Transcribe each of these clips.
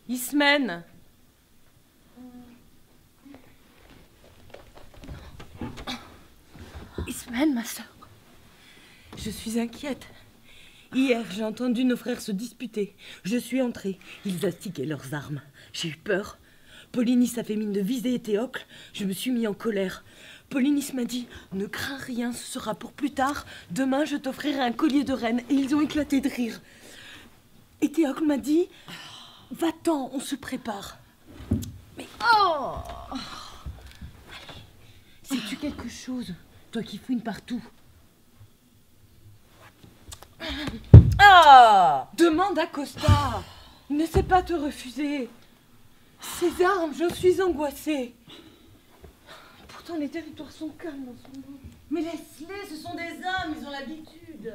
Ismène. Ismène, ma sœur. Je suis inquiète. Hier, j'ai entendu nos frères se disputer. Je suis entrée. Ils astiquaient leurs armes. J'ai eu peur. Polynice a fait mine de viser Éthéocle. Je me suis mis en colère. Polynice m'a dit « Ne crains rien, ce sera pour plus tard. Demain, je t'offrirai un collier de reine. » Et ils ont éclaté de rire. Éthéocle m'a dit « Va-t'en, on se prépare. » Mais oh, sais-tu quelque chose, toi qui fouines partout? Demande à Costa. Il ne sait pas te refuser. Ces armes, j'en suis angoissée. Pourtant, les territoires sont calmes en ce moment. Mais laisse-les, ce sont des hommes, ils ont l'habitude.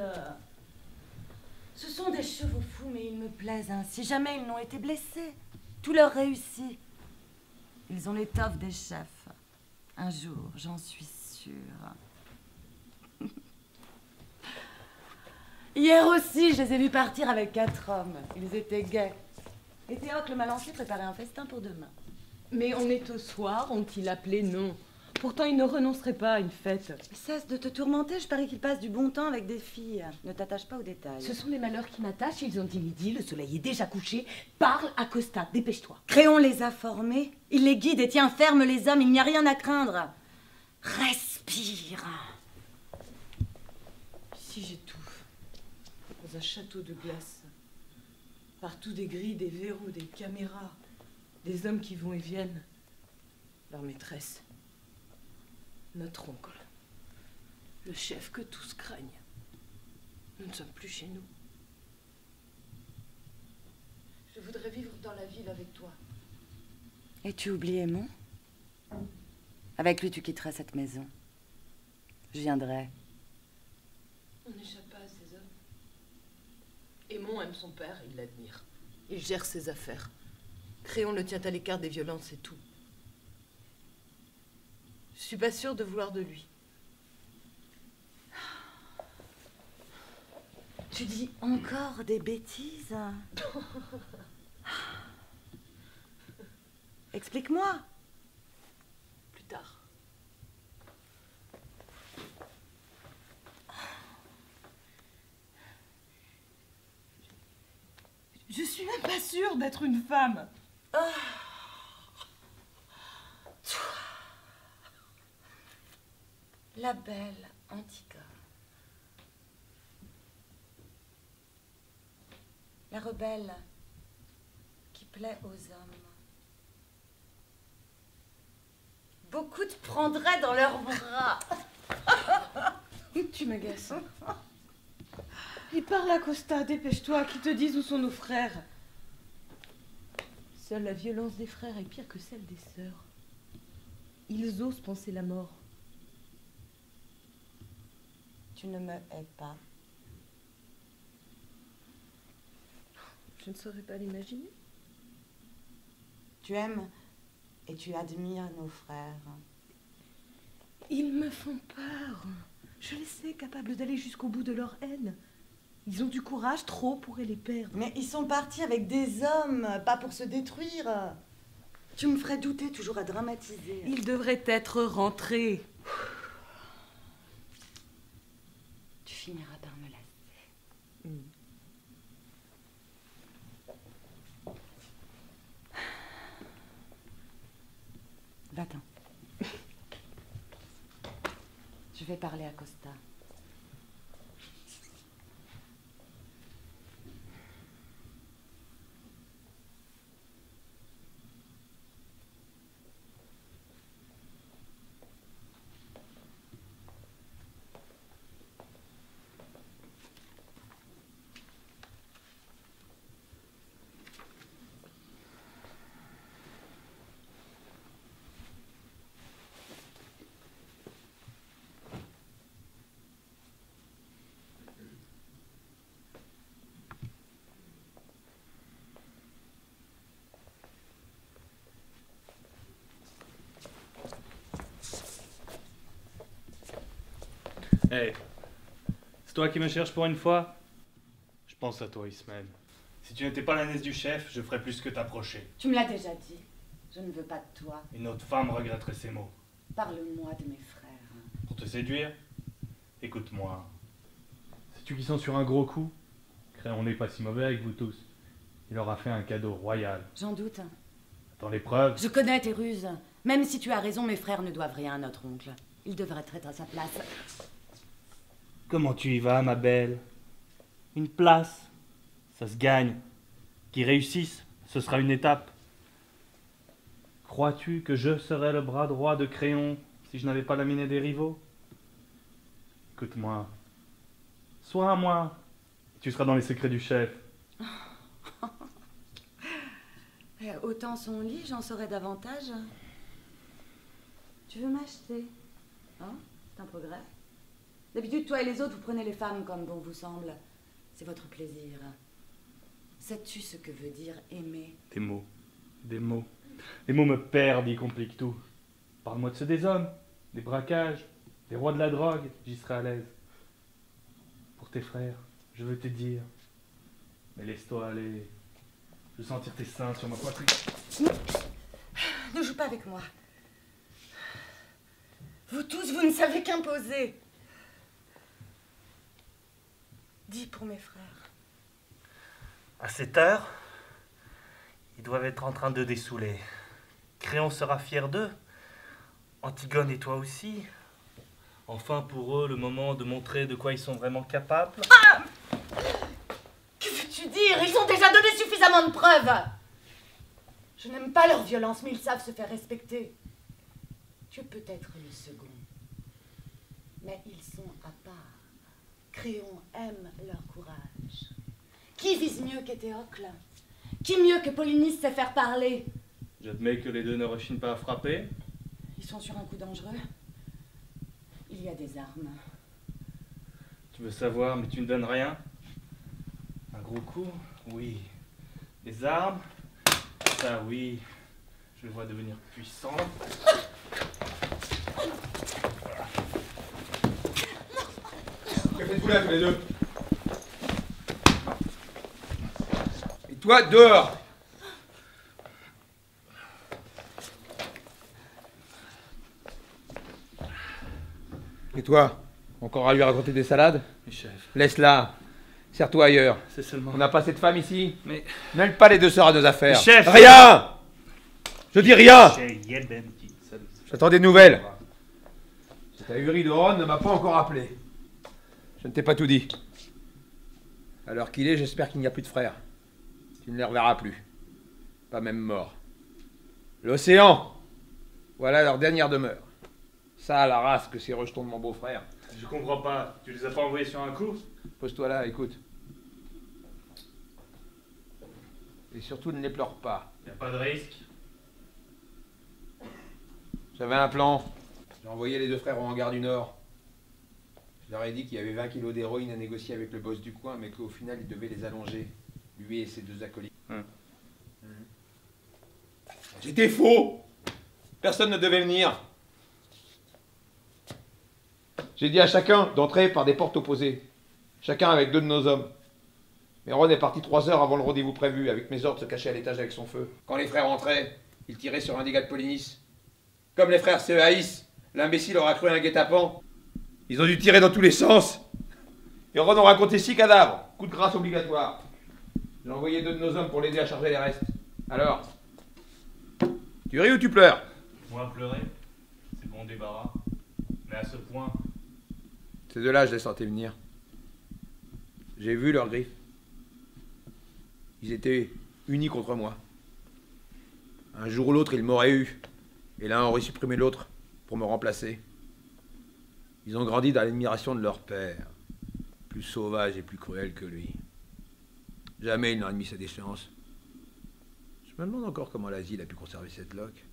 Ce sont des chevaux fous, mais ils me plaisent ainsi. Jamais ils n'ont été blessés. Tout leur réussit. Ils ont l'étoffe des chefs. Un jour, j'en suis sûre. Hier aussi, je les ai vus partir avec 4 hommes. Ils étaient gais. Et Théocle m'a lancé préparer un festin pour demain. Mais on est au soir, ont-ils appelé? Non. Pourtant, ils ne renonceraient pas à une fête. Cesse de te tourmenter, je parie qu'ils passent du bon temps avec des filles. Ne t'attache pas aux détails. Ce sont les malheurs qui m'attachent, ils ont dit midi, le soleil est déjà couché. Parle à Costa, dépêche-toi. Créon les a formés, il les guide et tient ferme les hommes, il n'y a rien à craindre. Respire. Si j'étouffe, dans un château de glace, partout des grilles, des verrous, des caméras, des hommes qui vont et viennent, leur maîtresse, notre oncle, le chef que tous craignent. Nous ne sommes plus chez nous. Je voudrais vivre dans la ville avec toi. Et tu oublies Aimon? Avec lui, tu quitterais cette maison. Je viendrai. On n'échappe pas à ces hommes. Aimon aime son père, il l'admire. Il gère ses affaires. Créon le tient à l'écart des violences, c'est tout. Je suis pas sûre de vouloir de lui. Tu dis encore des bêtises? Explique-moi. Plus tard. Je suis même pas sûre d'être une femme. La belle Antigone. La rebelle qui plaît aux hommes. Beaucoup te prendraient dans leurs bras. Tu m'agaces. Il parle à Costa, dépêche-toi, qu'ils te disent où sont nos frères. Seule la violence des frères est pire que celle des sœurs. Ils osent penser la mort. Tu ne me hais pas. Je ne saurais pas l'imaginer. Tu aimes et tu admires nos frères. Ils me font peur. Je les sais capables d'aller jusqu'au bout de leur haine. Ils ont du courage, trop pourraient les perdre. Mais ils sont partis avec des hommes, pas pour se détruire. Tu me ferais douter, toujours à dramatiser. Ils devraient être rentrés. Tu finiras par me lasser. Va-t'en. Je vais parler à Costa. Hey, c'est toi qui me cherches pour une fois? Je pense à toi, Ismène. Si tu n'étais pas la nièce du chef, je ferais plus que t'approcher. Tu me l'as déjà dit. Je ne veux pas de toi. Une autre femme regretterait ces mots. Parle-moi de mes frères. Pour te séduire, écoute-moi. Sais-tu qu'ils sont sur un gros coup? Créon n'est pas si mauvais avec vous tous. Il leur a fait un cadeau royal. J'en doute. Attends les preuves. Je connais tes ruses. Même si tu as raison, mes frères ne doivent rien à notre oncle. Il devrait être à sa place. Comment tu y vas, ma belle? Une place, ça se gagne. Qu'ils réussissent, ce sera une étape. Crois-tu que je serais le bras droit de Créon si je n'avais pas laminé des rivaux? Écoute-moi. Sois à moi. Tu seras dans les secrets du chef. Autant son lit, j'en saurais davantage. Tu veux m'acheter? Hein? C'est un progrès. D'habitude, toi et les autres, vous prenez les femmes comme bon vous semble. C'est votre plaisir. Sais-tu ce que veut dire aimer? Des mots. Des mots. Les mots me perdent, ils compliquent tout. Parle-moi de ceux des hommes, des braquages, des rois de la drogue, j'y serai à l'aise. Pour tes frères, je veux te dire. Mais laisse-toi aller. Je veux sentir tes seins sur ma poitrine. Ne joue pas avec moi. Vous tous, vous ne savez qu'imposer. Dis pour mes frères. À cette heure, ils doivent être en train de dessouler. Créon sera fier d'eux. Antigone et toi aussi. Enfin pour eux, le moment de montrer de quoi ils sont vraiment capables. Ah! Que veux-tu dire? Ils ont déjà donné suffisamment de preuves. Je n'aime pas leur violence, mais ils savent se faire respecter. Tu peux être le second. Mais ils sont à part. Créon aime leur courage. Qui vise mieux qu'Étéocle? Qui mieux que Polynice sait faire parler? J'admets que les deux ne rechignent pas à frapper. Ils sont sur un coup dangereux. Il y a des armes. Tu veux savoir, mais tu ne donnes rien. Un gros coup? Oui. Des armes? Ça, oui. Je le vois devenir puissant. Que faites-vous là, tous les deux? Et toi, dehors! Et toi? Encore à lui raconter des salades? Mais chef, Laisse-la. Serre-toi ailleurs. c'est seulement... On n'a pas cette femme ici. Mais... Mêle pas les deux sœurs à nos affaires. Mais chef! Rien! Je dis rien! J'attends des nouvelles. Cette ahurie de Ron ne m'a pas encore appelé. Je ne t'ai pas tout dit. À l'heure qu'il est, j'espère qu'il n'y a plus de frères. Tu ne les reverras plus. Pas même morts. L'océan! Voilà leur dernière demeure. Ça, la race que ces rejetons de mon beau-frère. Je comprends pas. Tu les as pas envoyés sur un coup? Pose-toi là, écoute. Et surtout, ne les pleure pas. Y a pas de risque. J'avais un plan. J'ai envoyé les deux frères au hangar du Nord. Je leur ai dit qu'il y avait 20 kilos d'héroïne à négocier avec le boss du coin, mais qu'au final, il devait les allonger. Lui et ses deux acolytes. C'était faux! Personne ne devait venir. J'ai dit à chacun d'entrer par des portes opposées. Chacun avec deux de nos hommes. Mais Ron est parti 3 heures avant le rendez-vous prévu, avec mes ordres se cacher à l'étage avec son feu. Quand les frères entraient, ils tiraient sur un des gars de Polynice. Comme les frères se haïssent, l'imbécile aura cru un guet-apens. Ils ont dû tirer dans tous les sens. Et Ron aura compté 6 cadavres. Coup de grâce obligatoire. J'ai envoyé 2 de nos hommes pour l'aider à charger les restes. Alors, tu ris ou tu pleures? Moi, pleurer, c'est bon débarras. Mais à ce point... Ces deux-là, je les sentais venir. J'ai vu leurs griffes. Ils étaient unis contre moi. Un jour ou l'autre, ils m'auraient eu. Et l'un aurait supprimé l'autre pour me remplacer. Ils ont grandi dans l'admiration de leur père, plus sauvage et plus cruel que lui. Jamais ils n'ont admis sa déchéance. Je me demande encore comment l'asile a pu conserver cette loque.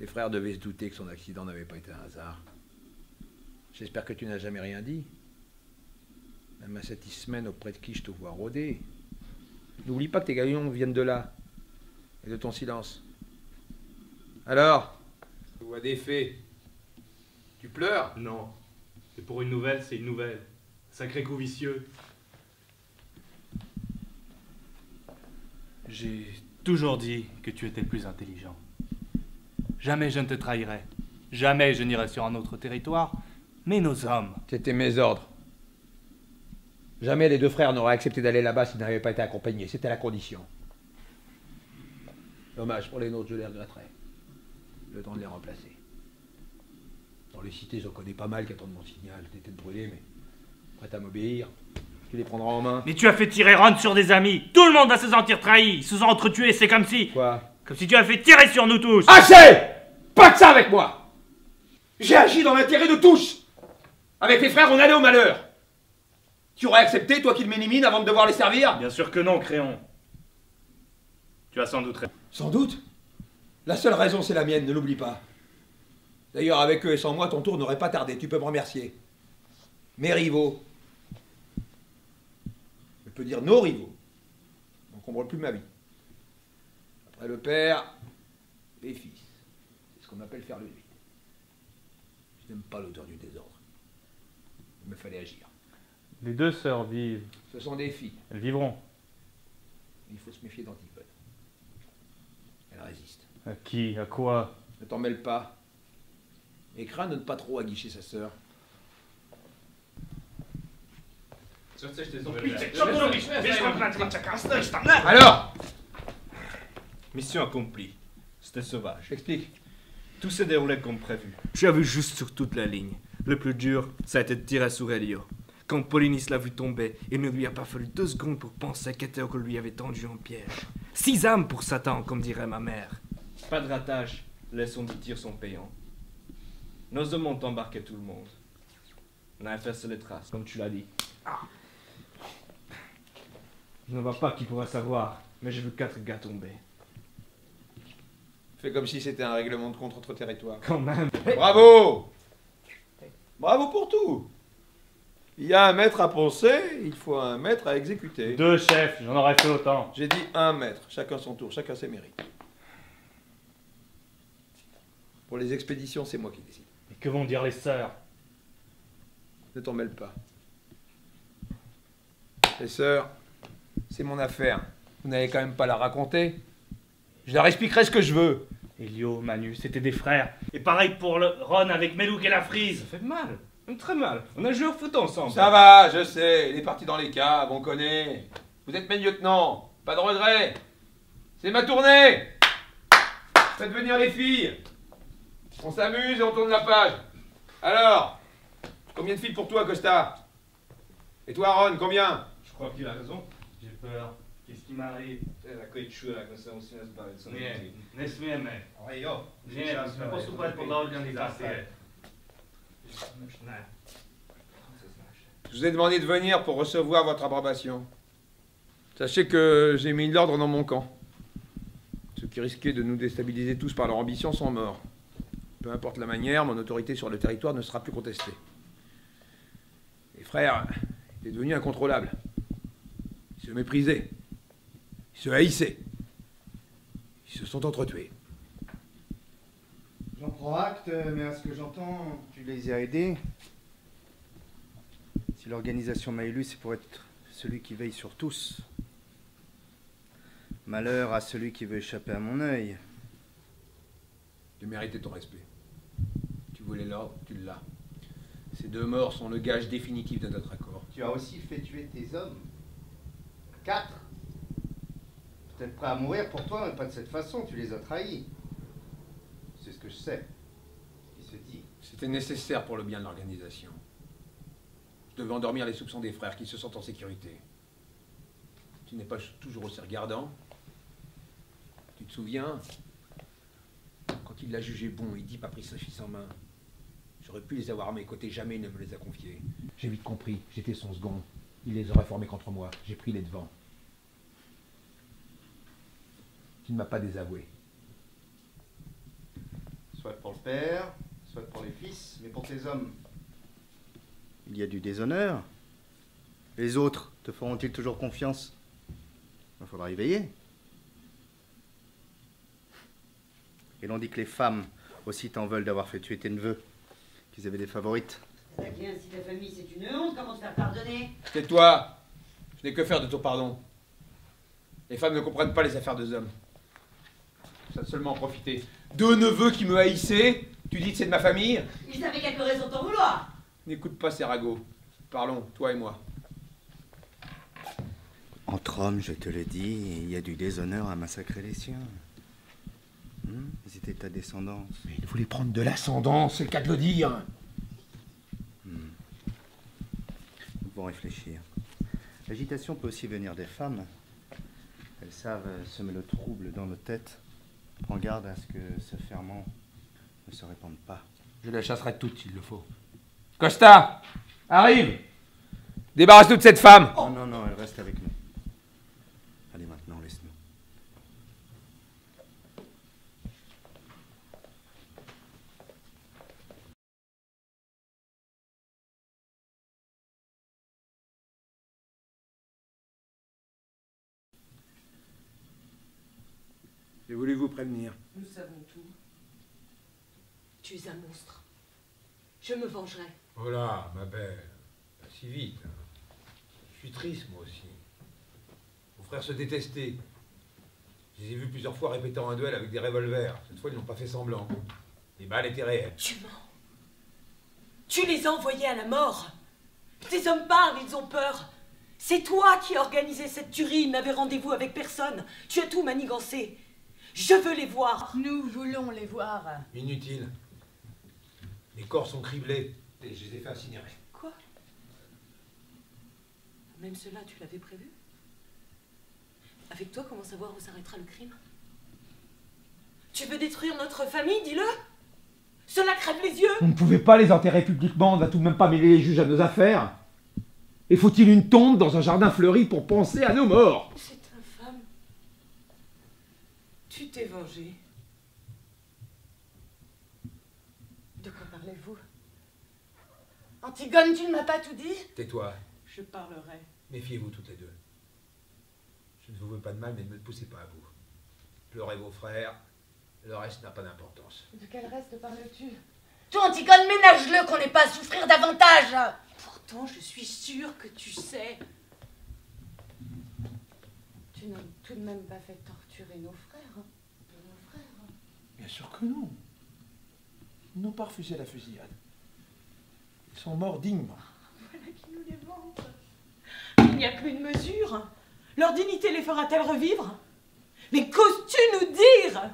Les frères devaient se douter que son accident n'avait pas été un hasard. J'espère que tu n'as jamais rien dit. Même à cette semaine auprès de qui je te vois rôder. N'oublie pas que tes galions viennent de là. Et de ton silence. Alors, je vois des faits. Tu pleures? Non. Et pour une nouvelle, c'est une nouvelle. Sacré coup vicieux. J'ai toujours dit que tu étais le plus intelligent. Jamais je ne te trahirai. Jamais je n'irai sur un autre territoire. Mais nos hommes... C'était mes ordres. Jamais les deux frères n'auraient accepté d'aller là-bas s'ils n'avaient pas été accompagnés. C'était la condition. Dommage, pour les nôtres, je les regretterai. Le temps de les remplacer. Dans les cités, j'en connais pas mal qui attendent mon signal. Des têtes brûlées, mais prêtes à m'obéir. Tu les prendras en main. Mais tu as fait tirer Ron sur des amis. Tout le monde va se sentir trahi. Ils se sont entretués. C'est comme si... Quoi? Comme si tu as fait tirer sur nous tous. Assez! Pas de ça avec moi! J'ai agi dans l'intérêt de tous! Avec les frères, on allait au malheur! Tu aurais accepté, toi qui m'élimines, avant de devoir les servir? Bien sûr que non, Créon. Tu as sans doute raison. Sans doute. La seule raison, c'est la mienne, ne l'oublie pas. D'ailleurs, avec eux et sans moi, ton tour n'aurait pas tardé, tu peux me remercier. Mes rivaux. Je peux dire nos rivaux. N'encombrent plus ma vie. Après le père, les fils. C'est ce qu'on appelle faire le vide. Je n'aime pas l'odeur du désordre. Il me fallait agir. Les deux sœurs vivent. Ce sont des filles. Elles vivront. Il faut se méfier d'Antigone. Elle résiste. À qui? À quoi? Ne t'en mêle pas. Et crains de ne pas trop aguicher sa sœur. Alors? Mission accomplie. C'était sauvage. J'explique. Tout s'est déroulé comme prévu. J'ai vu juste sur toute la ligne. Le plus dur, ça a été de tirer sur Elio. Quand Polynice l'a vu tomber, il ne lui a pas fallu 2 secondes pour penser qu'Hétéocle lui avait tendu un piège. 6 âmes pour Satan, comme dirait ma mère. Pas de ratage, les sons de tir sont payants. Nos hommes ont embarqué tout le monde. On a effacé les traces, comme tu l'as dit. Je ne vois pas qui pourrait savoir, mais j'ai vu 4 gars tomber. Fais comme si c'était un règlement de compte entre territoires. Quand même. Bravo! Bravo pour tout! Il y a un maître à penser, il faut un maître à exécuter. 2 chefs, j'en aurais fait autant. J'ai dit un maître, chacun son tour, chacun ses mérites. Pour les expéditions, c'est moi qui décide. Et que vont dire les sœurs? Ne t'en mêle pas. Les sœurs, c'est mon affaire. Vous n'allez quand même pas la raconter. Je leur expliquerai ce que je veux. Elio, Manu, c'était des frères. Et pareil pour le Ron avec Melouk et la Frise. Ça fait mal, même très mal. On a joué au foot ensemble. Ça va, je sais, il est parti dans les caves, on connaît. Vous êtes mes lieutenants, pas de regret. C'est ma tournée. Faites venir les filles. On s'amuse et on tourne la page. Alors, combien de filles pour toi, Costa? Et toi, Ron, combien? Je crois qu'il a raison. J'ai peur. Qu'est-ce qui m'arrive? La coitura, come se non si ne sbaglia, sono Niente, nessuno me. io. Niente, non posso fare con l'organizzazione. Je vous ai demandé de venir pour recevoir votre approbation. Sachez que j'ai mis de l'ordre dans mon camp. Ceux qui risquaient de nous déstabiliser tous par leur ambition sont morts. Peu importe la manière, mon autorité sur le territoire ne sera plus contestée. Les frères étaient devenus incontrôlables. Ils se méprisaient. Ils se haïssaient. Ils se sont entretués. J'en prends acte, mais à ce que j'entends, tu les as aidés. Si l'organisation m'a élu, c'est pour être celui qui veille sur tous. Malheur à celui qui veut échapper à mon œil. Tu méritais ton respect. Tu voulais l'ordre, tu l'as. Ces 2 morts sont le gage définitif de notre accord. Tu as aussi fait tuer tes hommes. 4. Peut-être prêt à mourir pour toi, mais pas de cette façon, tu les as trahis. C'est ce que je sais. Ce qui se dit. C'était nécessaire pour le bien de l'organisation. Je devais endormir les soupçons des frères qui se sentent en sécurité. Tu n'es pas toujours aussi regardant. Tu te souviens? Quand il l'a jugé bon, Oedipe a pris sa fils en main. J'aurais pu les avoir à mes côtés, jamais il ne me les a confiés. J'ai vite compris, j'étais son second. Il les aurait formés contre moi, j'ai pris les devants. Tu ne m'as pas désavoué. Soit pour le père, soit pour les fils, mais pour tes hommes. Il y a du déshonneur. Les autres te feront-ils toujours confiance? Il faudra y veiller. Et l'on dit que les femmes aussi t'en veulent d'avoir fait tuer tes neveux, qu'ils avaient des favorites. Attaquer ainsi ta famille, c'est une honte, comment te faire pardonner? Tais-toi. Je n'ai que faire de ton pardon. Les femmes ne comprennent pas les affaires des hommes. Ça a seulement profité. 2 neveux qui me haïssaient. Tu dis que c'est de ma famille? Ils avaient quelques raisons d'en vouloir. N'écoute pas ces ragots. Parlons, toi et moi. Entre hommes, je te le dis, il y a du déshonneur à massacrer les siens. Ils étaient ta descendance. Mais il voulait prendre de l'ascendance, c'est le cas de le dire. Nous devons réfléchir. L'agitation peut aussi venir des femmes. Elles savent semer le trouble dans nos têtes. Prends garde à ce que ce ferment ne se répande pas. Je la chasserai toute s'il le faut. Costa, arrive. Débarrasse-nous de cette femme. Oh non, non, elle reste avec nous. Allez maintenant, laisse-nous. J'ai voulu vous prévenir. Nous savons tout. Tu es un monstre. Je me vengerai. Oh là, ma belle, pas si vite. Hein. Je suis triste, moi aussi. Vos frères se détestaient. Je les ai vus plusieurs fois répétant un duel avec des revolvers. Cette fois, ils n'ont pas fait semblant. Les balles étaient réelles. Tu mens. Tu les as envoyés à la mort. Tes hommes parlent, ils ont peur. C'est toi qui as organisé cette tuerie. Ils n'avaient rendez-vous avec personne. Tu as tout manigancé. Je veux les voir. Nous voulons les voir. Inutile. Les corps sont criblés et je les ai fait incinérer. Quoi? Même cela, tu l'avais prévu? Avec toi, comment savoir où s'arrêtera le crime? Tu veux détruire notre famille, dis-le? Cela crève les yeux. On ne pouvait pas les enterrer publiquement, on ne va tout de même pas mêler les juges à nos affaires. Et faut-il une tombe dans un jardin fleuri pour penser à nos morts? C'est infâme. Tu t'es vengé. De quoi parlez-vous? Antigone, tu ne m'as pas tout dit? Tais-toi. Je parlerai. Méfiez-vous toutes les deux. Je ne vous veux pas de mal, mais ne me poussez pas à bout. Pleurez vos frères, le reste n'a pas d'importance. De quel reste parles-tu? Toi, Antigone, ménage-le qu'on n'ait pas à souffrir davantage. Pourtant, je suis sûre que tu sais. Tu n'as tout de même pas fait torturer nos frères. Nos frères. Bien sûr que non. Ils n'ont pas refusé la fusillade. Ils sont morts dignement. Voilà qui nous les vante. Il n'y a plus de mesure. Leur dignité les fera-t-elle revivre? Mais qu'oses-tu nous dire?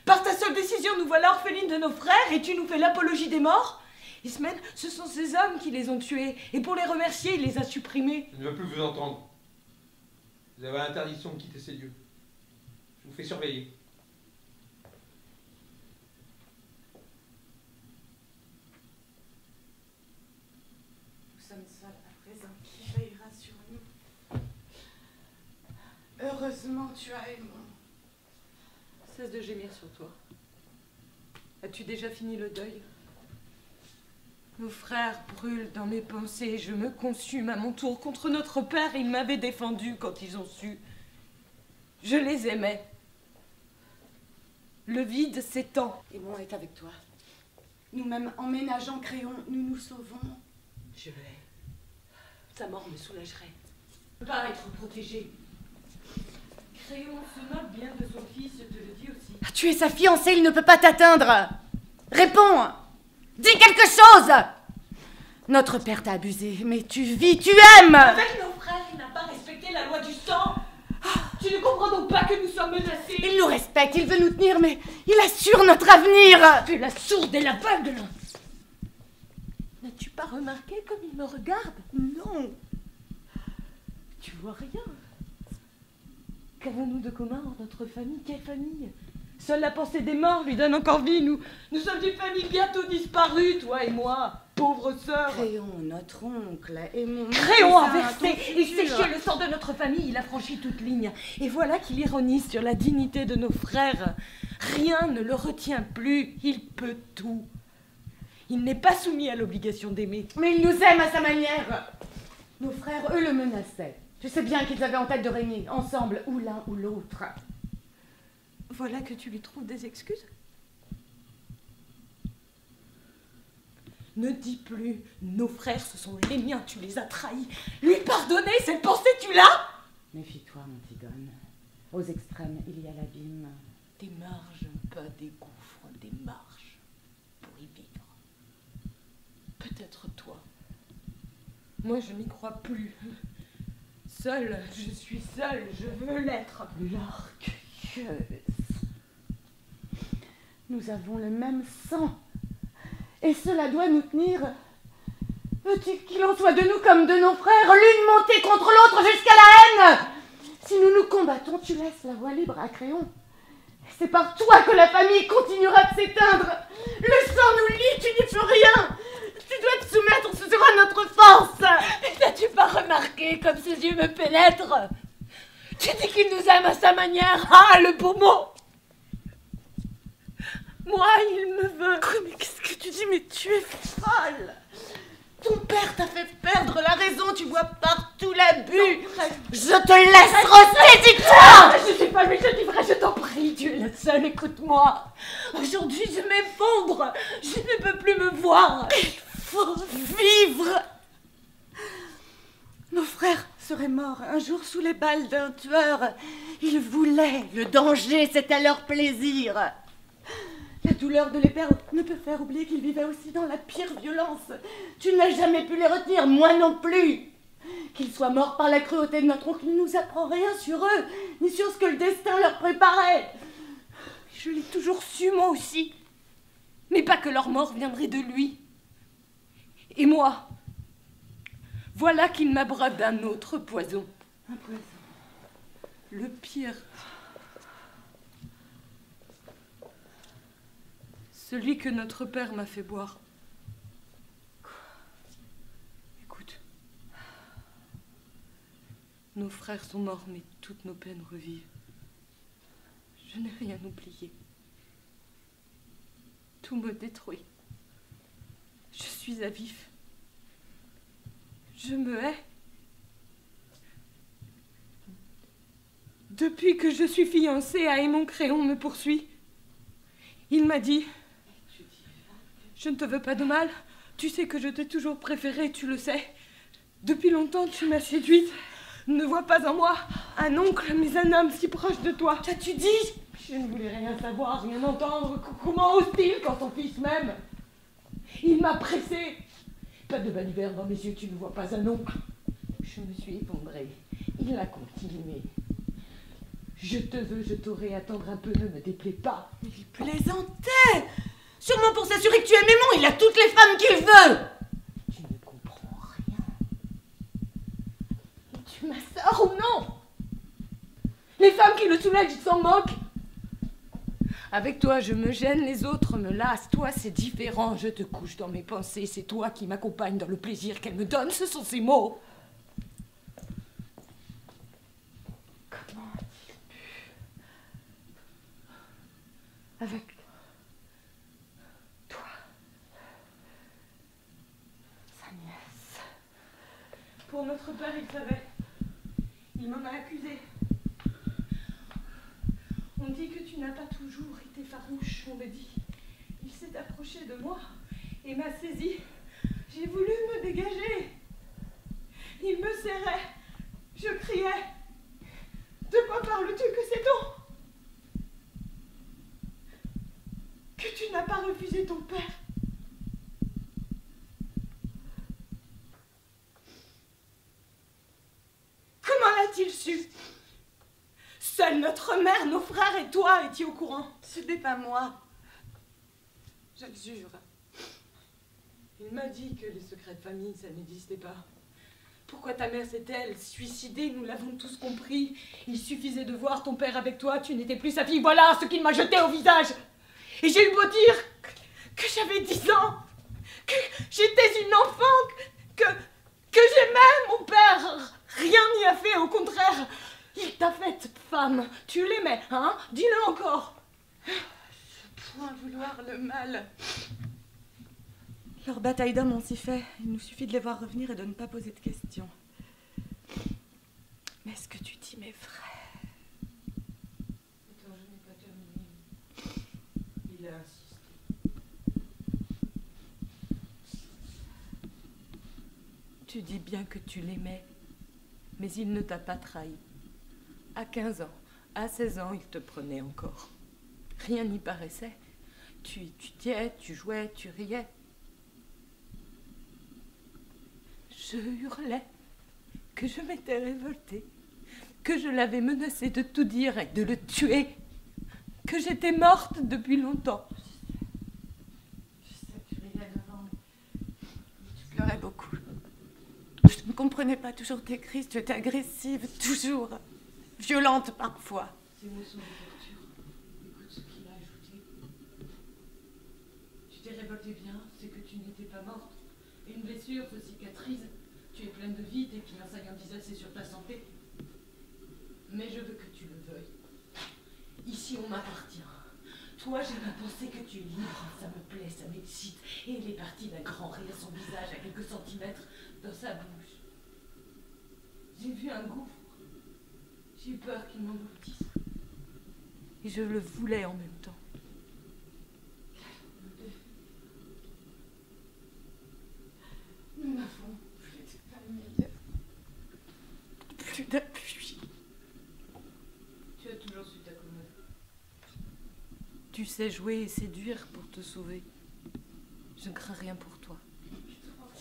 Par ta seule décision, nous voilà orphelines de nos frères et tu nous fais l'apologie des morts? Ismène, ce sont ces hommes qui les ont tués et pour les remercier, il les a supprimés. Je ne veux plus vous entendre. Vous avez l'interdiction de quitter ces lieux. Je vous fais surveiller. Nous sommes seuls à présent. Qui veillera sur nous? Heureusement, tu as aimé. Cesse de gémir sur toi. As-tu déjà fini le deuil? Nos frères brûlent dans mes pensées. Je me consume à mon tour contre notre père. Ils m'avaient défendu quand ils ont su. Je les aimais. Le vide s'étend. Et bon est avec toi. Nous-mêmes, en ménageant Créon, nous nous sauvons. Je vais. Ta mort me soulagerait. Je ne peux pas être protégée. Créon se moque bien de son fils, je te le dis aussi. Tu es sa fiancée, il ne peut pas t'atteindre. Réponds. Dis quelque chose. Notre père t'a abusé, mais tu vis, tu aimes. Avec nos frères, il n'a pas respecté la loi du sang. Tu ne comprends donc pas que nous sommes menacés? Il nous respecte, il veut nous tenir, mais il assure notre avenir. Tu es la sourde et l'aveugle. N'as-tu pas remarqué comme il me regarde? Non. Tu vois rien. Qu'avons-nous de commun dans notre famille? Quelle famille? Seule la pensée des morts lui donne encore vie. Nous sommes une famille bientôt disparue, toi et moi, pauvre sœur. Créon, notre oncle, et mon... Créon a cousin, versé ton et futur. séché le sang de notre famille. Il a franchi toute ligne. Et voilà qu'il ironise sur la dignité de nos frères. Rien ne le retient plus. Il peut tout. Il n'est pas soumis à l'obligation d'aimer. Mais il nous aime à sa manière. Nos frères, eux, le menaçaient. Tu sais bien qu'ils avaient en tête de régner, ensemble, ou l'un ou l'autre. Voilà que tu lui trouves des excuses? Ne dis plus, nos frères, ce sont les miens, tu les as trahis. Lui pardonner, cette pensée, tu l'as? Méfie-toi, Antigone. Aux extrêmes, il y a l'abîme. Des marges, pas des gouffres, des marges pour y vivre. Peut-être toi. Moi, je n'y crois plus. Seule, je suis seule, je veux l'être. L'orgueilleuse. Nous avons le même sang. Et cela doit nous tenir. Veux-tu qu'il en soit de nous comme de nos frères, l'une montée contre l'autre jusqu'à la haine? Si nous nous combattons, tu laisses la voie libre à Créon. C'est par toi que la famille continuera de s'éteindre. Le sang nous lie, tu n'y peux rien. Tu dois te soumettre, ce sera notre force. Mais n'as-tu pas remarqué comme ses yeux me pénètrent? Tu dis qu'il nous aime à sa manière. Ah, le beau mot! Moi, il me veut. Mais qu'est-ce que tu dis? Mais tu es folle. Ton père t'a fait perdre la raison, tu vois partout l'abus. Je te laisse rester, dis-toi. Je suis pas lui, je dis vrai, je t'en prie, tu es la seule, écoute-moi. Aujourd'hui, je m'effondre, je ne peux plus me voir. Il faut vivre. Nos frères seraient morts un jour sous les balles d'un tueur. Ils voulaient le danger, c'était leur plaisir. La douleur de les perdre ne peut faire oublier qu'ils vivaient aussi dans la pire violence. Tu n'as jamais pu les retenir, moi non plus. Qu'ils soient morts par la cruauté de notre oncle ne nous apprend rien sur eux, ni sur ce que le destin leur préparait. Je l'ai toujours su, moi aussi. Mais pas que leur mort viendrait de lui. Et moi, voilà qu'il m'abreuve d'un autre poison. Un poison. Le pire. Celui que notre père m'a fait boire. Écoute. Nos frères sont morts, mais toutes nos peines revivent. Je n'ai rien oublié. Tout me détruit. Je suis à vif. Je me hais. Depuis que je suis fiancée, Aymon Créon me poursuit. Il m'a dit... Je ne te veux pas de mal. Tu sais que je t'ai toujours préférée, tu le sais. Depuis longtemps, tu m'as séduite. Ne vois pas en moi un oncle, mais un homme si proche de toi. Qu'as-tu dit? Je ne voulais rien savoir, rien entendre. Comment ose-t-il quand son fils m'aime? Il m'a pressée. Pas de baliverne dans mes yeux, tu ne vois pas un oncle. Je me suis effondrée. Il a continué. Je te veux, je t'aurai, attendre un peu, ne me déplaît pas. Mais il plaisantait. Sûrement pour s'assurer que tu aimes Aymon, il a toutes les femmes qu'il veut. Tu ne comprends rien. Tu ma sœur ou non? Les femmes qui le soulagent, ils s'en moquent. Avec toi, je me gêne, les autres me lassent. Toi, c'est différent, je te couche dans mes pensées. C'est toi qui m'accompagne dans le plaisir qu'elle me donne, ce sont ses mots. Comment a-t-il pu? Avec toi, sa nièce. Pour notre père, il savait. Il m'en a accusé. On dit que tu n'as pas toujours été farouche, on me dit. Il s'est approché de moi et m'a saisi. J'ai voulu me dégager. Il me serrait. Je criais. De quoi parles-tu? Que sait-on? Que tu n'as pas refusé ton père. Comment l'a-t-il su? Seule notre mère, nos frères et toi étiez au courant. Ce n'est pas moi. Je le jure. Il m'a dit que les secrets de famille, ça n'existait pas. Pourquoi ta mère s'est-elle suicidée? Nous l'avons tous compris. Il suffisait de voir ton père avec toi, tu n'étais plus sa fille. Voilà ce qu'il m'a jeté au visage. Et j'ai eu beau dire que j'avais 10 ans, que j'étais une enfant, que j'aimais mon père. Rien n'y a fait, au contraire. Il t'a faite femme. Tu l'aimais, hein? Dis-le encore. Je point vouloir le mal. Leur bataille d'hommes ont si fait. Il nous suffit de les voir revenir et de ne pas poser de questions. Mais est-ce que tu dis mes frères? Attends, je n'ai pas terminé. Il a insisté. Tu dis bien que tu l'aimais, mais il ne t'a pas trahi. À 15 ans, À 16 ans, il te prenait encore. Rien n'y paraissait. Tu étudiais, tu jouais, tu riais. Je hurlais que je m'étais révoltée, que je l'avais menacé de tout dire et de le tuer, que j'étais morte depuis longtemps. Je sais que tu riais devant, mais tu pleurais beaucoup. Je ne comprenais pas toujours tes crises, tu étais agressive, toujours, violente parfois. Ces mots sont de torture. Écoute ce qu'il a ajouté. Tu t'es révoltée bien, c'est que tu n'étais pas morte. Une blessure se cicatrise. Tu es pleine de vie, tes enseignants disaient c'est sur ta santé. Mais je veux que tu le veuilles. Ici, on m'appartient. Toi, j'ai ma pensée que tu es libre. Ça me plaît, ça m'excite. Et il est parti d'un grand rire, son visage à quelques centimètres dans sa bouche. J'ai vu un gouffre. J'ai eu peur qu'il m'engloutisse. Et je le voulais en même temps. Nous n'avons plus de famille. Plus d'appui. Tu as toujours su t'accommoder. Tu sais jouer et séduire pour te sauver. Je ne crains rien pour toi.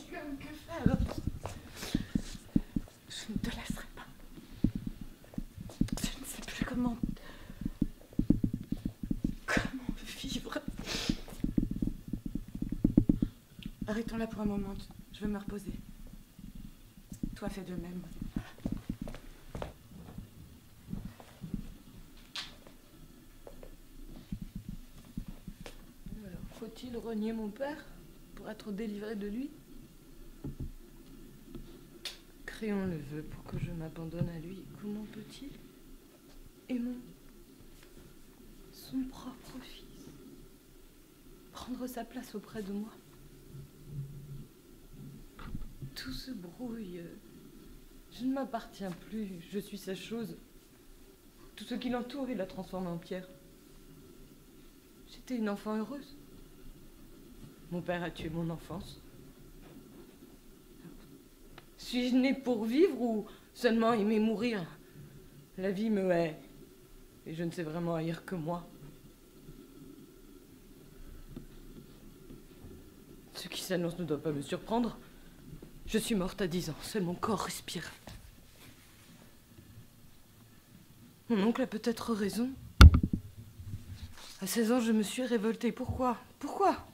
Que faire? Je ne te laisserai pas. Je ne sais plus comment vivre. Arrêtons là pour un moment. Je veux me reposer. Toi, fais de même. Alors, faut-il renier mon père pour être délivré de lui? Créon le veut pour que je m'abandonne à lui. Comment peut-il, aimant son propre fils, prendre sa place auprès de moi? Tout se brouille. Je ne m'appartiens plus. Je suis sa chose. Tout ce qui l'entoure, il l'a transformé en pierre. J'étais une enfant heureuse. Mon père a tué mon enfance. Suis-je née pour vivre ou seulement aimer mourir? La vie me hait. Et je ne sais vraiment haïr que moi. Ce qui s'annonce ne doit pas me surprendre. Je suis morte à 10 ans, seul mon corps respire. Mon oncle a peut-être raison. À 16 ans, je me suis révoltée. Pourquoi? Pourquoi?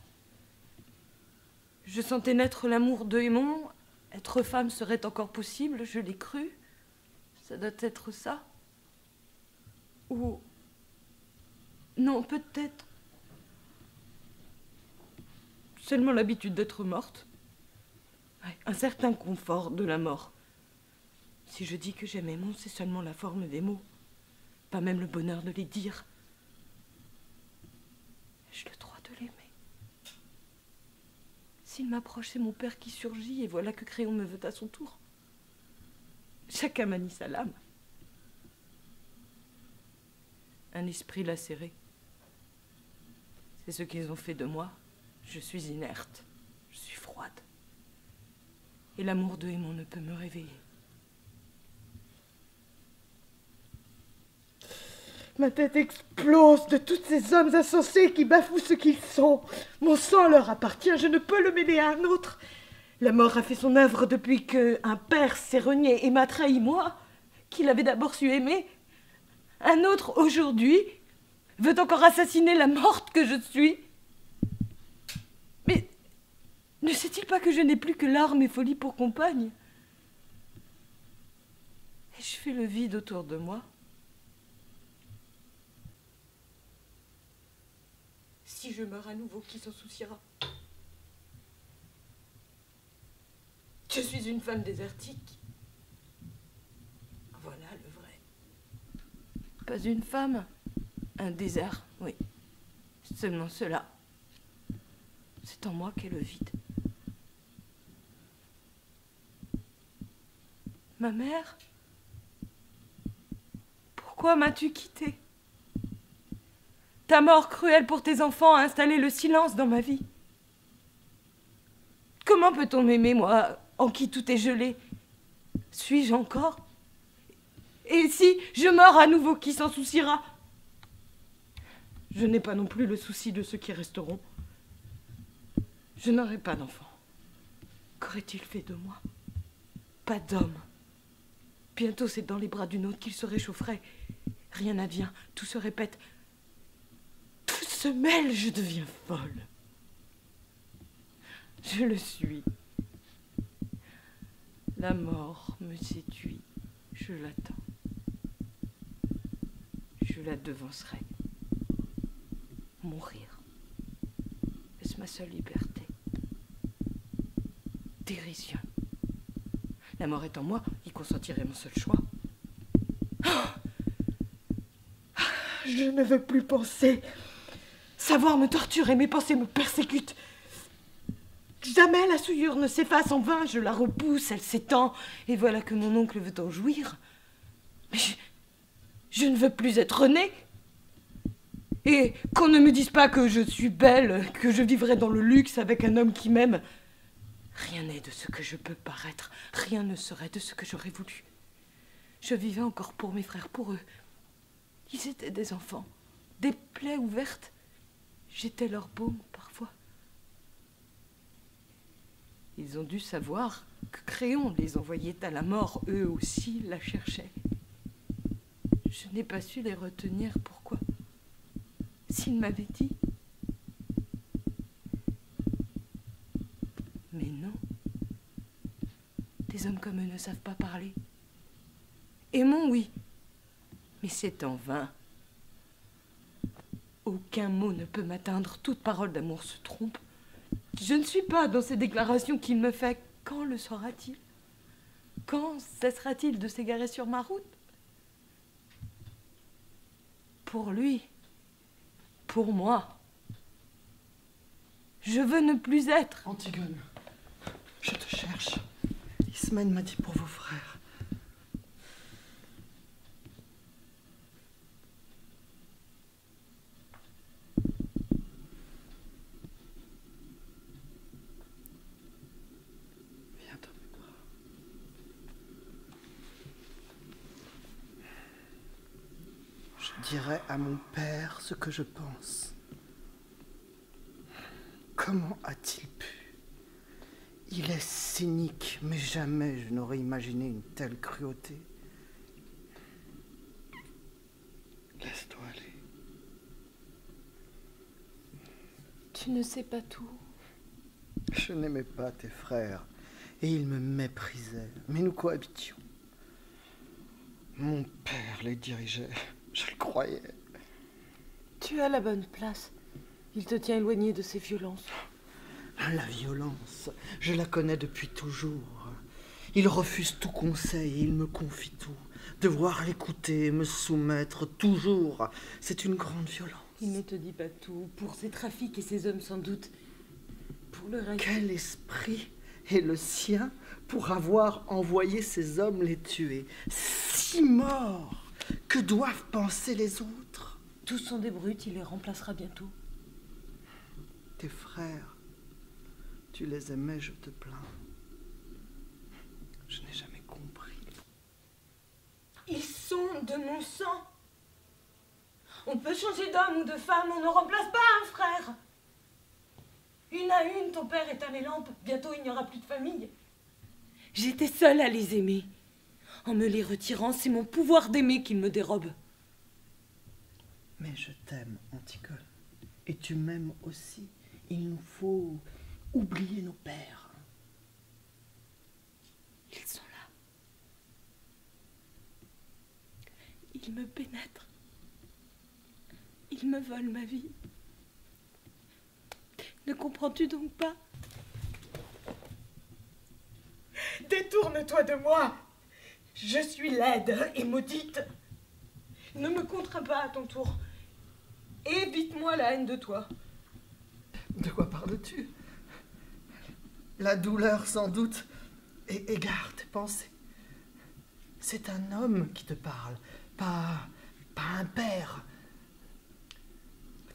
Je sentais naître l'amour de Aymon. Être femme serait encore possible, je l'ai cru. Ça doit être ça. Ou... non, peut-être... seulement l'habitude d'être morte. Un certain confort de la mort. Si je dis que j'aime Aymon, c'est seulement la forme des mots. Pas même le bonheur de les dire. Ai-je le droit de l'aimer? S'il m'approche, c'est mon père qui surgit, et voilà que Créon me veut à son tour. Chacun manie sa lame. Un esprit lacéré. C'est ce qu'ils ont fait de moi. Je suis inerte. Je suis froide. Et l'amour de Aymon ne peut me réveiller. Ma tête explose de tous ces hommes insensés qui bafouent ce qu'ils sont. Mon sang leur appartient, je ne peux le mêler à un autre. La mort a fait son œuvre depuis qu'un père s'est renié et m'a trahi, moi, qui l'avais d'abord su aimer. Un autre, aujourd'hui, veut encore assassiner la morte que je suis. Mais ne sait-il pas que je n'ai plus que larmes et folie pour compagne? Et je fais le vide autour de moi. Si je meurs à nouveau, qui s'en souciera? Je suis une femme désertique. Voilà le vrai. Pas une femme, un désert, oui. Seulement cela. C'est en moi qu'est le vide. Ma mère, pourquoi m'as-tu quittée? Ta mort cruelle pour tes enfants a installé le silence dans ma vie. Comment peut-on m'aimer, moi, en qui tout est gelé? Suis-je encore? Et si je meurs à nouveau, qui s'en souciera? Je n'ai pas non plus le souci de ceux qui resteront. Je n'aurai pas d'enfant. Qu'aurait-il fait de moi? Pas d'homme. Bientôt c'est dans les bras d'une autre qu'il se réchaufferait. Rien n'advient, tout se répète. Tout se mêle, je deviens folle. Je le suis. La mort me séduit, je l'attends. Je la devancerai. Mourir. Est-ce ma seule liberté? Dérision. La mort est en moi, y consentirait mon seul choix. Je ne veux plus penser. Savoir me torturer, mes pensées me persécutent. Jamais la souillure ne s'efface en vain, je la repousse, elle s'étend, et voilà que mon oncle veut en jouir. Mais je ne veux plus être née. Et qu'on ne me dise pas que je suis belle, que je vivrai dans le luxe avec un homme qui m'aime. Rien n'est de ce que je peux paraître, rien ne serait de ce que j'aurais voulu. Je vivais encore pour mes frères, pour eux. Ils étaient des enfants, des plaies ouvertes. J'étais leur baume parfois. Ils ont dû savoir que Créon les envoyait à la mort, eux aussi la cherchaient. Je n'ai pas su les retenir, pourquoi? S'ils m'avaient dit. Mais non. Des hommes comme eux ne savent pas parler. Aimons, oui, mais c'est en vain. Aucun mot ne peut m'atteindre, toute parole d'amour se trompe. Je ne suis pas dans ces déclarations qu'il me fait. Quand le saura-t-il? Quand cessera-t-il de s'égarer sur ma route? Pour lui, pour moi, je veux ne plus être. Antigone, je te cherche. Ismène m'a dit pour vos frères. Viens dans mes bras. Je dirai à mon père ce que je pense. Comment a-t-il pu? Il est cynique, mais jamais je n'aurais imaginé une telle cruauté. Laisse-toi aller. Tu ne sais pas tout. Je n'aimais pas tes frères, et ils me méprisaient, mais nous cohabitions. Mon père les dirigeait, je le croyais. Tu as la bonne place. Il te tient éloigné de ces violences. La violence, je la connais depuis toujours. Il refuse tout conseil et il me confie tout. Devoir l'écouter, me soumettre, toujours, c'est une grande violence. Il ne te dit pas tout. Pour ses trafics et ses hommes sans doute. Pour le reste... Quel esprit est le sien pour avoir envoyé ces hommes les tuer? 6 morts! Que doivent penser les autres? Tous sont des brutes, il les remplacera bientôt. Tes frères, tu les aimais, je te plains. Je n'ai jamais compris. Ils sont de mon sang. On peut changer d'homme ou de femme, on ne remplace pas un frère. Une à une, ton père éteint les lampes, bientôt il n'y aura plus de famille. J'étais seule à les aimer. En me les retirant, c'est mon pouvoir d'aimer qu'il me dérobe. Mais je t'aime, Antigone. Et tu m'aimes aussi. Il nous faut oublier nos pères. Ils sont là. Ils me pénètrent. Ils me volent ma vie. Ne comprends-tu donc pas? Détourne-toi de moi. Je suis laide et maudite. Ne me contrains pas à ton tour. Évite-moi la haine de toi. De quoi parles-tu? La douleur, sans doute, égare tes pensées. C'est un homme qui te parle, pas un père.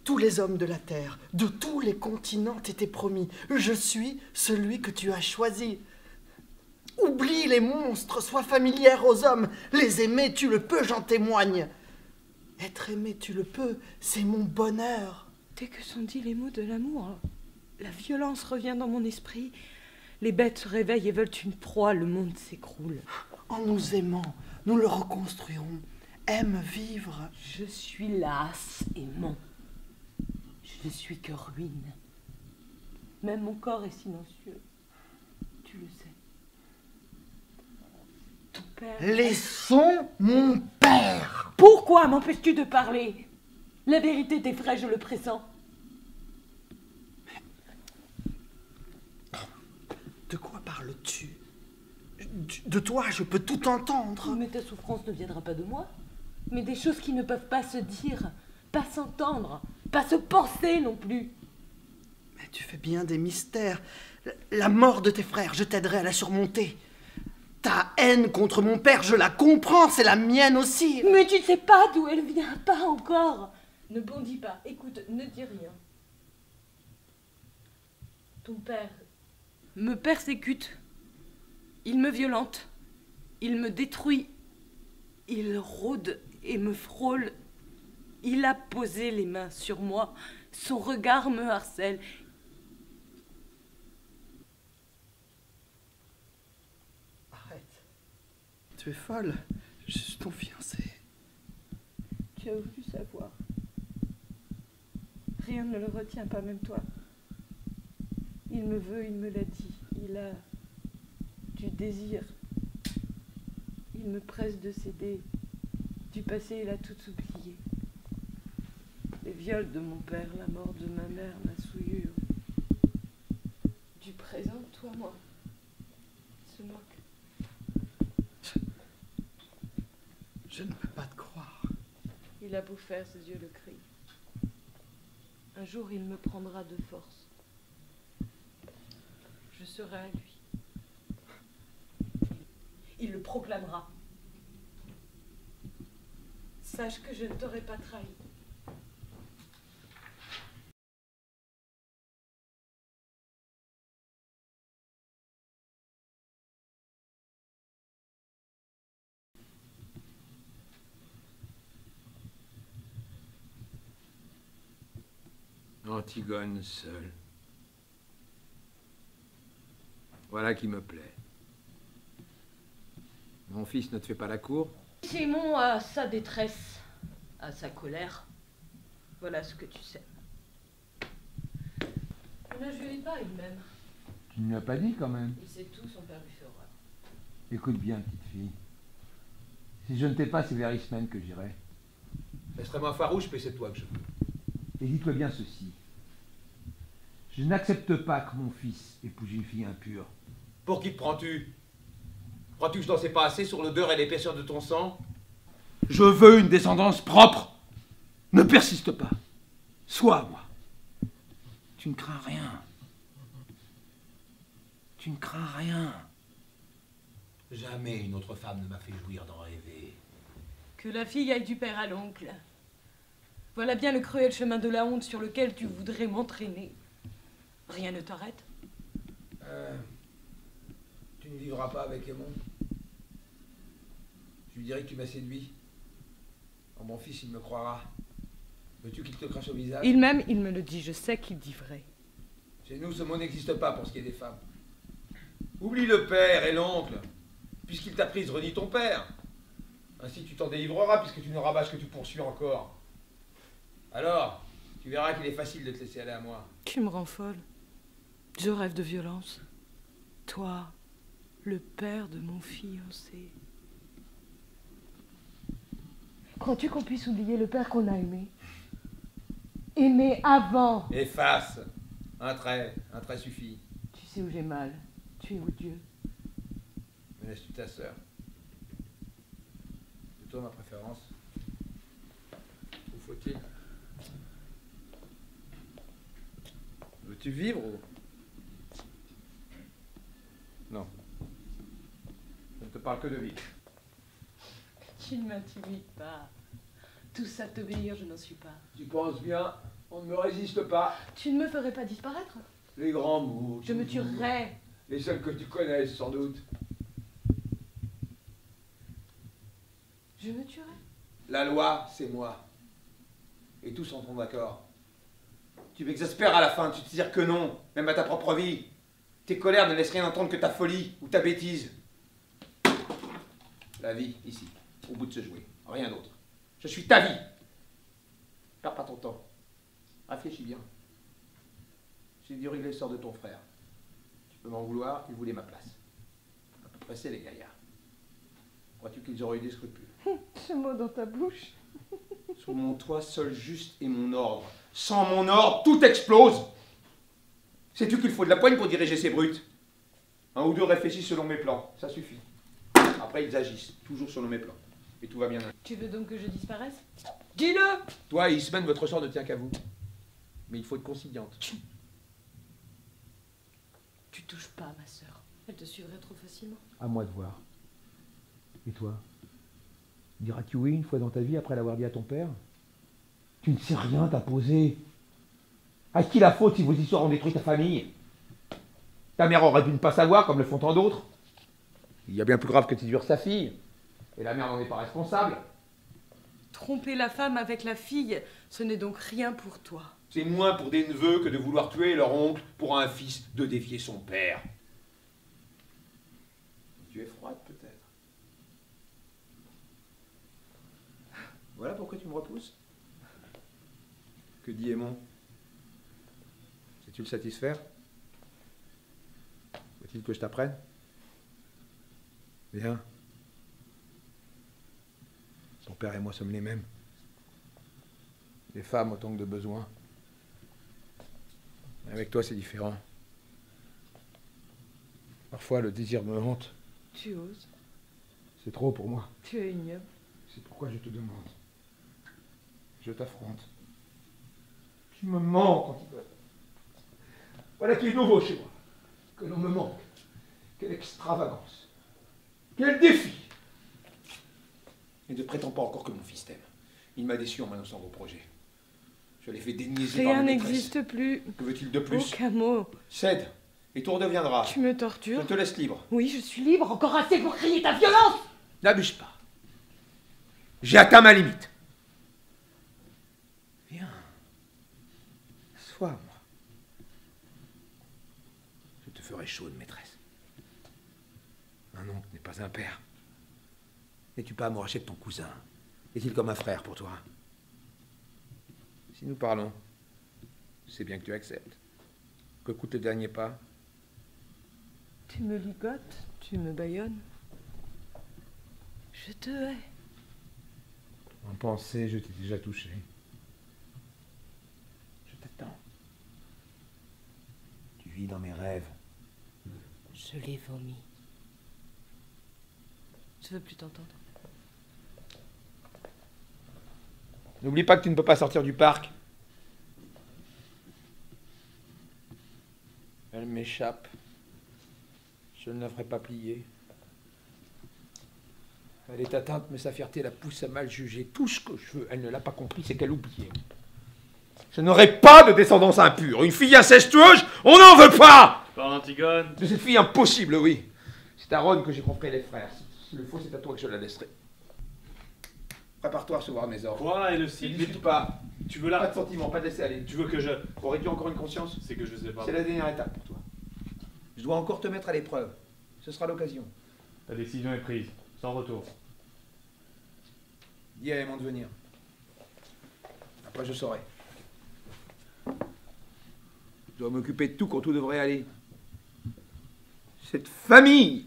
Tous les hommes de la terre, de tous les continents t'étaient promis. Je suis celui que tu as choisi. Oublie les monstres, sois familière aux hommes. Les aimer, tu le peux, j'en témoigne. Être aimé, tu le peux, c'est mon bonheur. Dès que sont dits les mots de l'amour, la violence revient dans mon esprit. Les bêtes se réveillent et veulent une proie, le monde s'écroule. En nous aimant, nous le reconstruirons. Aime vivre. Je suis lasse, aimant. Je ne suis que ruine. Même mon corps est silencieux. Tu le sais. Ton père... Laissons mon père. Pourquoi m'empêches-tu de parler? La vérité t'effraie, je le pressens. De quoi parles-tu? De toi, je peux tout entendre. Mais ta souffrance ne viendra pas de moi, mais des choses qui ne peuvent pas se dire, pas s'entendre, pas se penser non plus. Mais tu fais bien des mystères. La mort de tes frères, je t'aiderai à la surmonter. Ta haine contre mon père, je la comprends, c'est la mienne aussi. Mais tu ne sais pas d'où elle vient, pas encore. Ne bondis pas, écoute, ne dis rien. Ton père me persécute, il me violente, il me détruit, il rôde et me frôle. Il a posé les mains sur moi, son regard me harcèle. Arrête. Tu es folle, je suis ton fiancé. Tu as voulu savoir. Rien ne le retient, pas même toi. Il me veut, il me l'a dit. Il a du désir. Il me presse de céder. Du passé, il a tout oublié. Les viols de mon père, la mort de ma mère, ma souillure. Du présent, toi, moi. Il se moque. Je ne peux pas te croire. Il a beau faire, ses yeux le crient. Un jour, il me prendra de force. Je serai à lui. Il le proclamera. Sache que je ne t'aurai pas trahi. Antigone seule. Voilà qui me plaît. Mon fils ne te fait pas la cour? Simon a sa détresse, a sa colère. Voilà ce que tu sais. Ne juge pas, il m'aime. Tu ne lui as pas dit quand même. Il sait tout, son père lui fait horreur. Écoute bien, petite fille. Si je ne t'ai pas, c'est vers Ismène que j'irai. Laisse-moi farouche, mais c'est toi que je veux. Et dis-toi bien ceci. Je n'accepte pas que mon fils épouse une fille impure. Pour qui te prends-tu? Crois-tu que je n'en sais pas assez sur l'odeur et l'épaisseur de ton sang? Je veux une descendance propre. Ne persiste pas. Sois à moi. Tu ne crains rien. Tu ne crains rien. Jamais une autre femme ne m'a fait jouir d'en rêver. Que la fille aille du père à l'oncle. Voilà bien le cruel chemin de la honte sur lequel tu voudrais m'entraîner. Rien ne t'arrête. Tu ne vivras pas avec Aimon. Je lui dirai que tu m'as séduit. Oh, mon fils, il me croira. Veux-tu qu'il te crache au visage? Il m'aime, il me le dit, je sais qu'il dit vrai. Chez nous, ce mot n'existe pas pour ce qui est des femmes. Oublie le père et l'oncle. Puisqu'il t'a prise, renie ton père. Ainsi tu t'en délivreras puisque tu ne rabâches que tu poursuis encore. Alors, tu verras qu'il est facile de te laisser aller à moi. Tu me rends folle. Je rêve de violence. Toi, le père de mon fiancé. Crois-tu qu'on puisse oublier le père qu'on a aimé? Aimé avant. Efface. Un trait suffit. Tu sais où j'ai mal. Tu es odieux. Me laisses-tu ta sœur? C'est toi ma préférence. Où faut-il? Veux-tu vivre ou... Non. Je ne te parle que de vie. Tu ne m'intimides pas. Tout ça t'obéir, je n'en suis pas. Tu penses bien, on ne me résiste pas. Tu ne me ferais pas disparaître? Les grands mots. Je me tuerais. Les seuls que tu connaisses, sans doute. Je me tuerai. La loi, c'est moi. Et tous en sont d'accord. Tu m'exaspères à la fin, tu te dis que non, même à ta propre vie. Tes colères ne laissent rien entendre que ta folie ou ta bêtise. La vie, ici, au bout de ce jouet, rien d'autre. Je suis ta vie. Perds pas ton temps. Réfléchis bien. J'ai dû régler le sort de ton frère. Tu peux m'en vouloir, il voulait ma place. Un peu pressé, les gaillards. Crois-tu qu'ils auraient eu des scrupules? Ce mot dans ta bouche. Sous mon toit, seul juste est mon ordre. Sans mon ordre, tout explose. Sais-tu qu'il faut de la poigne pour diriger ces brutes? Un ou deux réfléchissent selon mes plans, ça suffit. Après, ils agissent, toujours selon mes plans. Et tout va bien. Tu veux donc que je disparaisse? Dis-le! Toi et Eastman, votre sort ne tient qu'à vous. Mais il faut être conciliante. Tu touches pas, ma sœur. Elle te suivrait trop facilement. À moi de voir. Et toi? Diras-tu oui une fois dans ta vie après l'avoir dit à ton père? Tu ne sais rien t'imposer. À qui la faute si vos histoires ont détruit ta famille? Ta mère aurait dû ne pas savoir comme le font tant d'autres. Il y a bien plus grave que de séduire sa fille. Et la mère n'en est pas responsable. Tromper la femme avec la fille, ce n'est donc rien pour toi. C'est moins pour des neveux que de vouloir tuer leur oncle pour un fils de défier son père. Tu es froide peut-être. Voilà pourquoi tu me repousses. Que dit Aimon? Sais-tu le satisfaire? Faut-il que je t'apprenne? Bien. Ton père et moi sommes les mêmes. Les femmes autant que de besoin. Avec toi, c'est différent. Parfois, le désir me hante. Tu oses. C'est trop pour moi. Tu es ignoble. C'est pourquoi je te demande. Je t'affronte. Tu me mens quand tu veux. Voilà qui est nouveau chez moi. Que l'on me manque. Quelle extravagance. Quel défi. Et ne prétends pas encore que mon fils t'aime. Il m'a déçu en m'annonçant vos projets. Je l'ai fait déniaiser par Rien mes maîtresses. n'existe plus. Que veux-tu de plus? Aucun mot. Cède, et tout redeviendra. Tu me tortures. Je te laisse libre. Oui, je suis libre. Encore assez pour crier ta violence. N'abuse pas. J'ai atteint ma limite. Viens. Sois-moi. Je te ferai chaude, maîtresse. Un oncle n'est pas un père. N'es-tu pas amouraché de ton cousin? Est-il comme un frère pour toi? Si nous parlons, c'est bien que tu acceptes. Que coûte le dernier pas? Tu me ligotes, tu me bâillonnes. Je te hais. En pensée, je t'ai déjà touché. Je t'attends. Tu vis dans mes rêves. Je l'ai vomi. Je veux plus t'entendre. N'oublie pas que tu ne peux pas sortir du parc. Elle m'échappe. Je ne la ferai pas plier. Elle est atteinte, mais sa fierté la pousse à mal juger. Tout ce que je veux, elle ne l'a pas compris, c'est qu'elle oubliait. Je n'aurai pas de descendance impure. Une fille incestueuse, on n'en veut pas! Parle Antigone. De cette fille impossible, oui. C'est à Rhône que j'ai compris les frères. Si le faut, c'est à toi que je la laisserai. Prépare-toi à recevoir mes ordres. Quoi, et le Ne cycle? discute pas. Tu veux Pas là? de sentiments, pas de laisser aller. Tu veux que je... Aurais-tu encore une conscience? C'est que je sais pas. C'est la dernière étape pour toi. Je dois encore te mettre à l'épreuve. Ce sera l'occasion. Ta décision est prise, sans retour. Dis à Aimon de venir. Après, je saurai. Je dois m'occuper de tout quand tout devrait aller. Cette famille,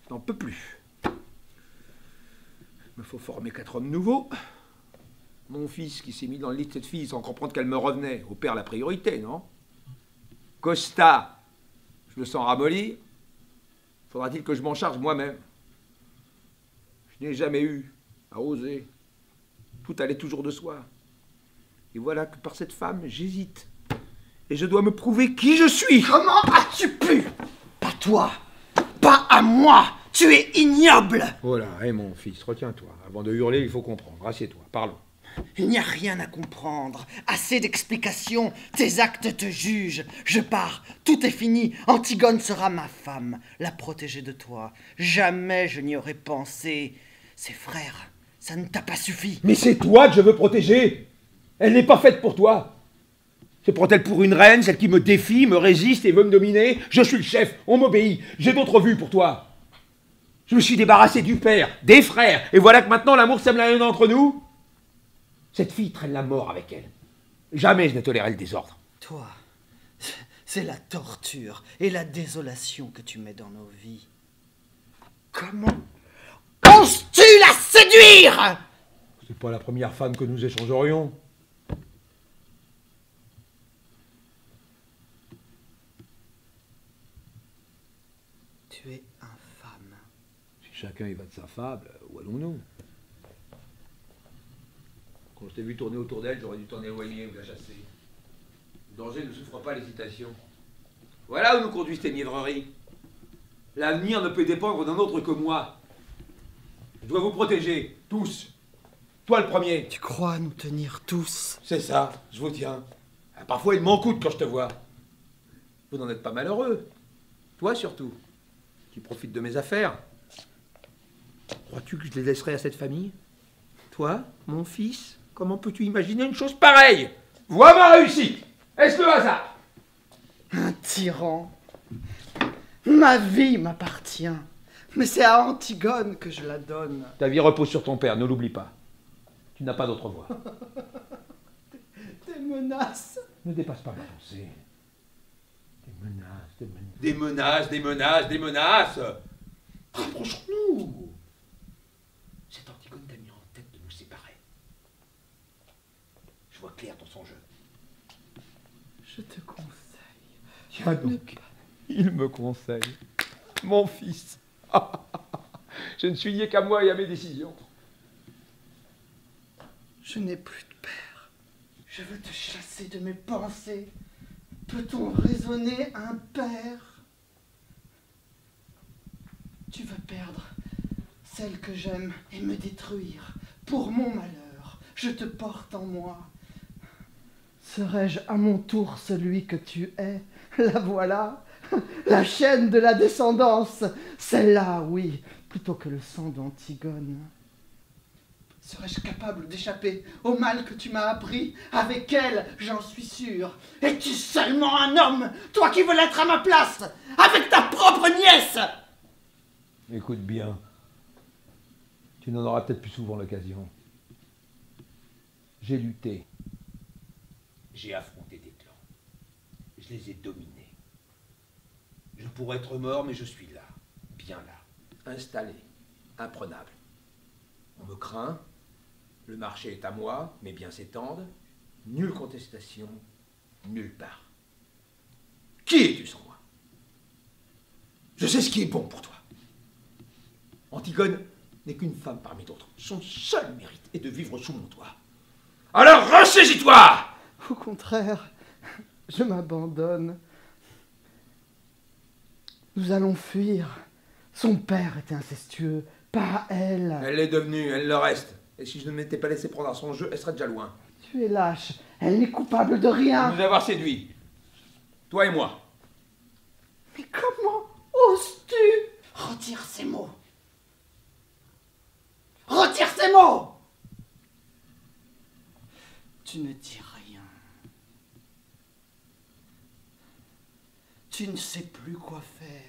je n'en peux plus. Il me faut former 4 hommes nouveaux. Mon fils qui s'est mis dans le lit de cette fille sans comprendre qu'elle me revenait. Au père, la priorité, non? Costa, je le sens ramollir. Faudra-t-il que je m'en charge moi-même? Je n'ai jamais eu à oser. Tout allait toujours de soi. Et voilà que par cette femme, j'hésite. Et je dois me prouver qui je suis. Comment as-tu pu? Pas toi, pas à moi. Tu es ignoble. Voilà, hé mon fils, retiens-toi. Avant de hurler, il faut comprendre. Assieds-toi, parlons. Il n'y a rien à comprendre. Assez d'explications. Tes actes te jugent. Je pars. Tout est fini. Antigone sera ma femme, la protéger de toi. Jamais je n'y aurais pensé. Ses frères, ça ne t'a pas suffi. Mais c'est toi que je veux protéger. Elle n'est pas faite pour toi. Se prend-elle pour une reine, celle qui me défie, me résiste et veut me dominer? Je suis le chef, on m'obéit. J'ai d'autres vues pour toi. Je me suis débarrassé du père, des frères, et voilà que maintenant l'amour sème la haine entre nous. Cette fille traîne la mort avec elle. Jamais je n'ai toléré le désordre. Toi, c'est la torture et la désolation que tu mets dans nos vies. Comment oses-tu la séduire? C'est pas la première femme que nous échangerions. Tu es infâme. Si chacun y va de sa fable, où allons-nous? Quand je t'ai vu tourner autour d'elle, j'aurais dû t'en éloigner ou la chasser. Le danger ne souffre pas l'hésitation. Voilà où nous conduisent tes mièvreries. L'avenir ne peut dépendre d'un autre que moi. Je dois vous protéger, tous. Toi le premier. Tu crois nous tenir tous? C'est ça, je vous tiens. Ah, parfois il m'en coûte quand je te vois. Vous n'en êtes pas malheureux. Toi surtout. Tu profites de mes affaires. Crois-tu que je les laisserai à cette famille? Toi, mon fils, comment peux-tu imaginer une chose pareille? Vois ma réussite. Est-ce le hasard? Un tyran. Ma vie m'appartient. Mais c'est à Antigone que je la donne. Ta vie repose sur ton père, ne l'oublie pas. Tu n'as pas d'autre voie. Tes menaces. Ne dépasse pas ma pensée. Des menaces, des menaces. Des menaces, des menaces, des menaces. Rapprochons-nous. Cette Antigone t'a mis en tête de nous séparer. Je vois clair dans son jeu. Je te conseille. Tiens donc, il me conseille. Mon fils. Je ne suis lié qu'à moi et à mes décisions. Je n'ai plus de père. Je veux te chasser de mes pensées. Peut-on raisonner un père? Tu veux perdre celle que j'aime et me détruire. Pour mon malheur, je te porte en moi. Serais-je à mon tour celui que tu es? La voilà, la chaîne de la descendance. Celle-là, oui, plutôt que le sang d'Antigone. Serais-je capable d'échapper au mal que tu m'as appris? Avec elle, j'en suis sûr. Es-tu seulement un homme, toi qui veux l'être à ma place, avec ta propre nièce? Écoute bien. Tu n'en auras peut-être plus souvent l'occasion. J'ai lutté. J'ai affronté des clans. Je les ai dominés. Je pourrais être mort, mais je suis là. Bien là. Installé. Imprenable. On me craint. Le marché est à moi, mes biens s'étendent. Nulle contestation, nulle part. Qui es-tu sans moi? Je sais ce qui est bon pour toi. Antigone n'est qu'une femme parmi d'autres. Son seul mérite est de vivre sous mon toit. Alors ressaisis-toi! Au contraire, je m'abandonne. Nous allons fuir. Son père était incestueux, pas elle. Elle l'est devenue, elle le reste. Et si je ne m'étais pas laissé prendre à son jeu, elle serait déjà loin. Tu es lâche. Elle n'est coupable de rien. De nous avoir séduits. Toi et moi. Mais comment oses-tu? Retire ces mots. Retire ces mots. Tu ne dis rien. Tu ne sais plus quoi faire.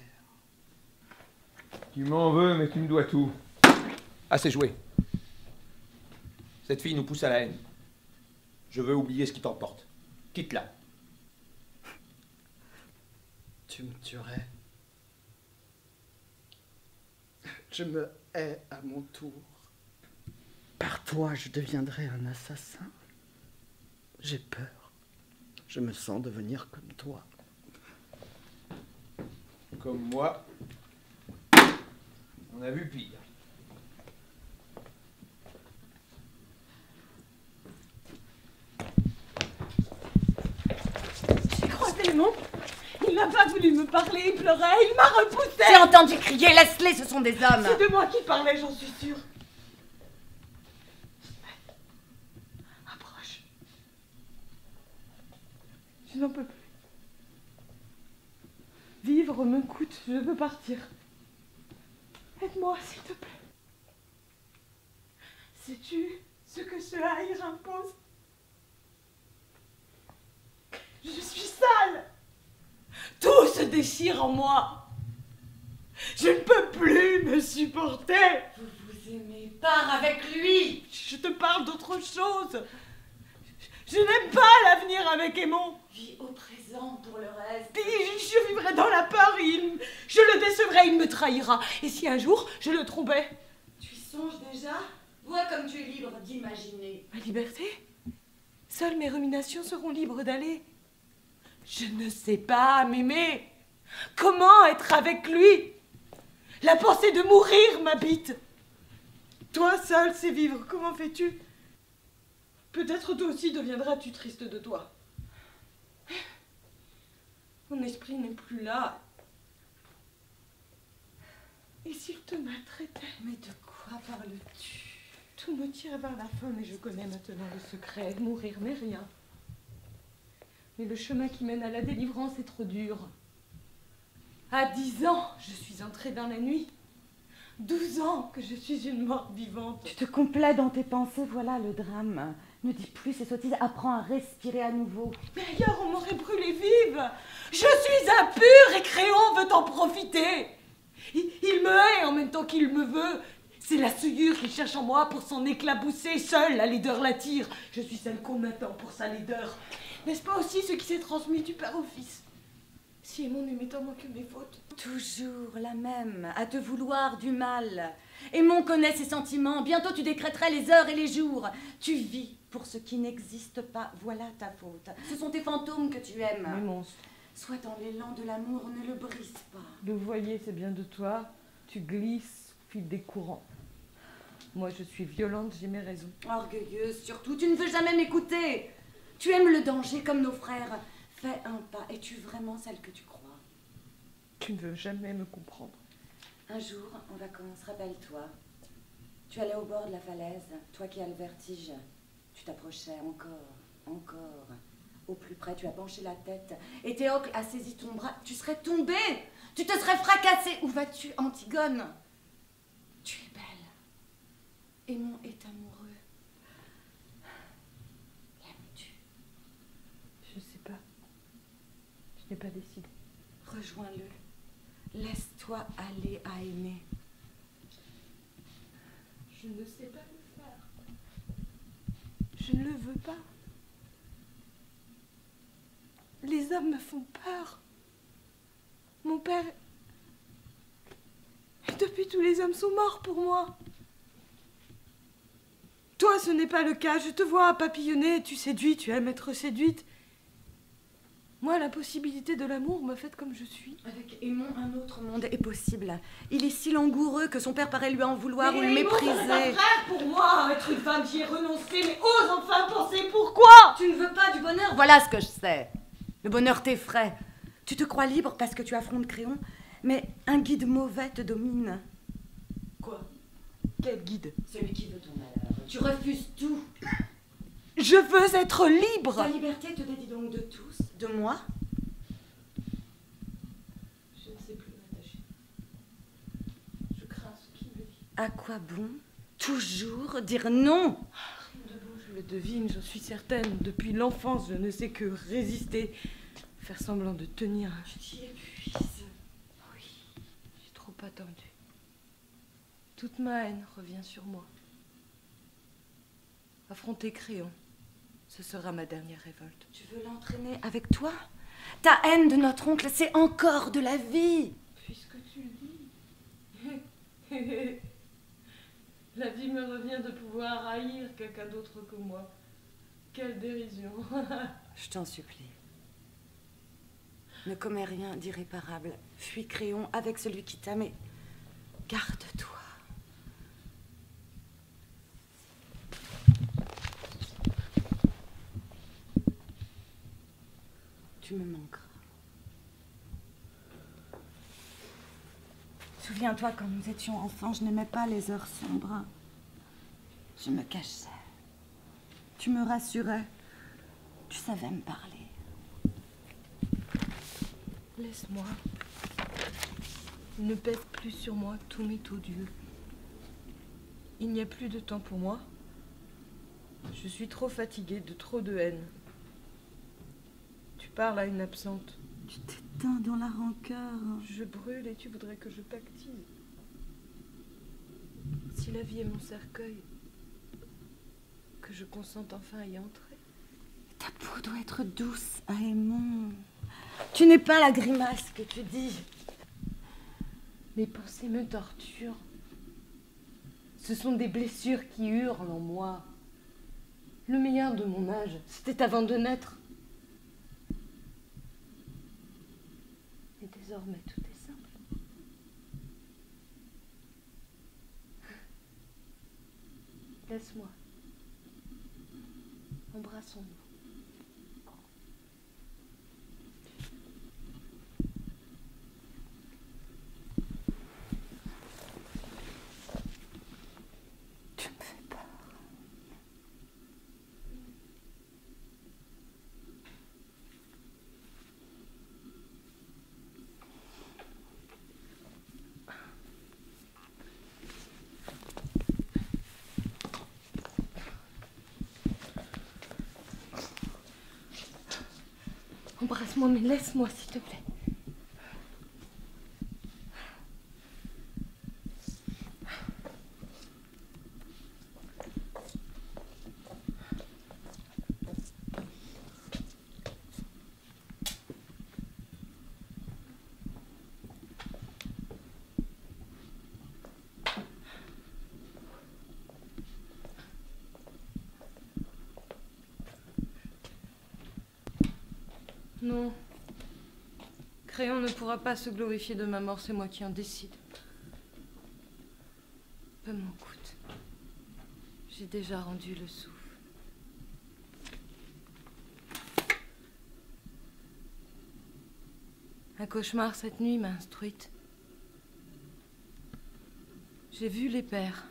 Tu m'en veux, mais tu me dois tout. Assez joué. Cette fille nous pousse à la haine. Je veux oublier ce qui t'emporte. Quitte-la. Tu me tuerais. Je me hais à mon tour. Par toi, je deviendrai un assassin. J'ai peur. Je me sens devenir comme toi. Comme moi. On a vu pire. J'ai croisé les mots. Il n'a pas voulu me parler, il pleurait, il m'a repoussé. J'ai entendu crier, laisse-les, ce sont des hommes. C'est de moi qui parlait, j'en suis sûre. Approche. Je n'en peux plus. Vivre me coûte, je veux partir. Aide-moi, s'il te plaît. Sais-tu ce que ce haïr impose? Je suis sale. Tout se déchire en moi. Je ne peux plus me supporter. Vous vous aimez, pars avec lui. Je te parle d'autre chose. Je n'aime pas l'avenir avec Aimon. Vis au présent pour le reste. Je vivrai dans la peur. Je le décevrai, il me trahira. Et si un jour je le trompais? Tu y songes déjà? Vois comme tu es libre d'imaginer. Ma liberté? Seules mes ruminations seront libres d'aller. Je ne sais pas m'aimer. Comment être avec lui? La pensée de mourir m'habite. Toi seul sais vivre. Comment fais-tu? Peut-être toi aussi deviendras-tu triste de toi. Mon esprit n'est plus là. Et s'il te maltraitait? Mais de quoi parles-tu? Tout me tire vers la fin, mais je connais maintenant le secret. Mourir n'est rien. Mais le chemin qui mène à la délivrance est trop dur. À 10 ans, je suis entrée dans la nuit. 12 ans que je suis une morte vivante. Tu te complais dans tes pensées, voilà le drame. Ne dis plus ces sottises, apprends à respirer à nouveau. Mais ailleurs, on m'aurait brûlée vive. Je suis impure et Créon veut en profiter. Il me hait en même temps qu'il me veut. C'est la souillure qu'il cherche en moi pour s'en éclabousser. Seule la laideur l'attire. Je suis celle qu'on attend pour sa laideur. N'est-ce pas aussi ce qui s'est transmis du père au fils? Si Aimon n'aimait tant moins que mes fautes. Toujours la même, à te vouloir du mal. Aimon connaît ses sentiments. Bientôt tu décréterais les heures et les jours. Tu vis pour ce qui n'existe pas. Voilà ta faute. Ce sont tes fantômes que tu aimes. Mes monstres. Sois dans l'élan de l'amour, ne le brise pas. Le voilier, c'est bien de toi. Tu glisses au fil des courants. Moi, je suis violente, j'ai mes raisons. Orgueilleuse, surtout, tu ne veux jamais m'écouter. Tu aimes le danger comme nos frères. Fais un pas. Es-tu vraiment celle que tu crois? Tu ne veux jamais me comprendre. Un jour, en vacances, rappelle-toi. Tu allais au bord de la falaise, toi qui as le vertige. Tu t'approchais encore. Au plus près, tu as penché la tête. Et Théocle a saisi ton bras. Tu serais tombée. Tu te serais fracassée. Où vas-tu, Antigone? Tu es belle. Aimon est amoureux. L'aimes-tu? Je ne sais pas. Je n'ai pas décidé. Rejoins-le. Laisse-toi aller à aimer. Je ne sais pas le faire. Je ne le veux pas. Les hommes me font peur. Mon père... Et depuis, tous les hommes sont morts pour moi. Toi, ce n'est pas le cas. Je te vois papillonner, tu séduis, tu aimes être séduite. Moi, la possibilité de l'amour me fait comme je suis. Avec Aimon, un autre monde est possible. Il est si langoureux que son père paraît lui en vouloir ou le Aimon, mépriser. c'est un frère pour moi. Être une femme, j'y ai renoncé, mais ose enfin penser pourquoi. Tu ne veux pas du bonheur? Voilà ce que je sais. Le bonheur t'effraie. Tu te crois libre parce que tu affrontes Créon, mais un guide mauvais te domine. Quoi? Quel guide? Celui qui veut ton malheur. Tu refuses tout. Je veux être libre. Ta liberté te dédie donc de tous, de moi. Je ne sais plus m'attacher. Je crains ce qui me vit. À quoi bon toujours dire non? Rien de beau, je le devine, j'en suis certaine. Depuis l'enfance, je ne sais que résister. Faire semblant de tenir. Je t'y épuise. Oui, j'ai trop attendu. Toute ma haine revient sur moi. Affronter Créon, ce sera ma dernière révolte. Tu veux l'entraîner avec toi? Ta haine de notre oncle, c'est encore de la vie. Puisque tu le dis. La vie me revient de pouvoir haïr quelqu'un d'autre que moi. Quelle dérision. Je t'en supplie. Ne commets rien d'irréparable. Fuis Créon avec celui qui t'aime et garde-toi. Tu me manqueras. Souviens-toi, quand nous étions enfants, je n'aimais pas les heures sombres. Je me cachais. Tu me rassurais. Tu savais me parler. Laisse-moi. Il ne pèse plus sur moi, tout m'est odieux. Il n'y a plus de temps pour moi. Je suis trop fatiguée de trop de haine. Tu parles à une absente. Tu t'éteins dans la rancœur. Je brûle et tu voudrais que je pactise. Si la vie est mon cercueil, que je consente enfin à y entrer. Ta peau doit être douce, Aémon. Tu n'es pas la grimace que tu dis. Mes pensées me torturent. Ce sont des blessures qui hurlent en moi. Le meilleur de mon âge, c'était avant de naître. Et désormais, tout est simple. Laisse-moi. Embrassons-nous. Tu me fais peur. Embrasse-moi, mais laisse-moi, s'il te plaît. Non. Créon ne pourra pas se glorifier de ma mort, c'est moi qui en décide. Peu m'en coûte. J'ai déjà rendu le souffle. Un cauchemar cette nuit m'a instruite. J'ai vu les pères,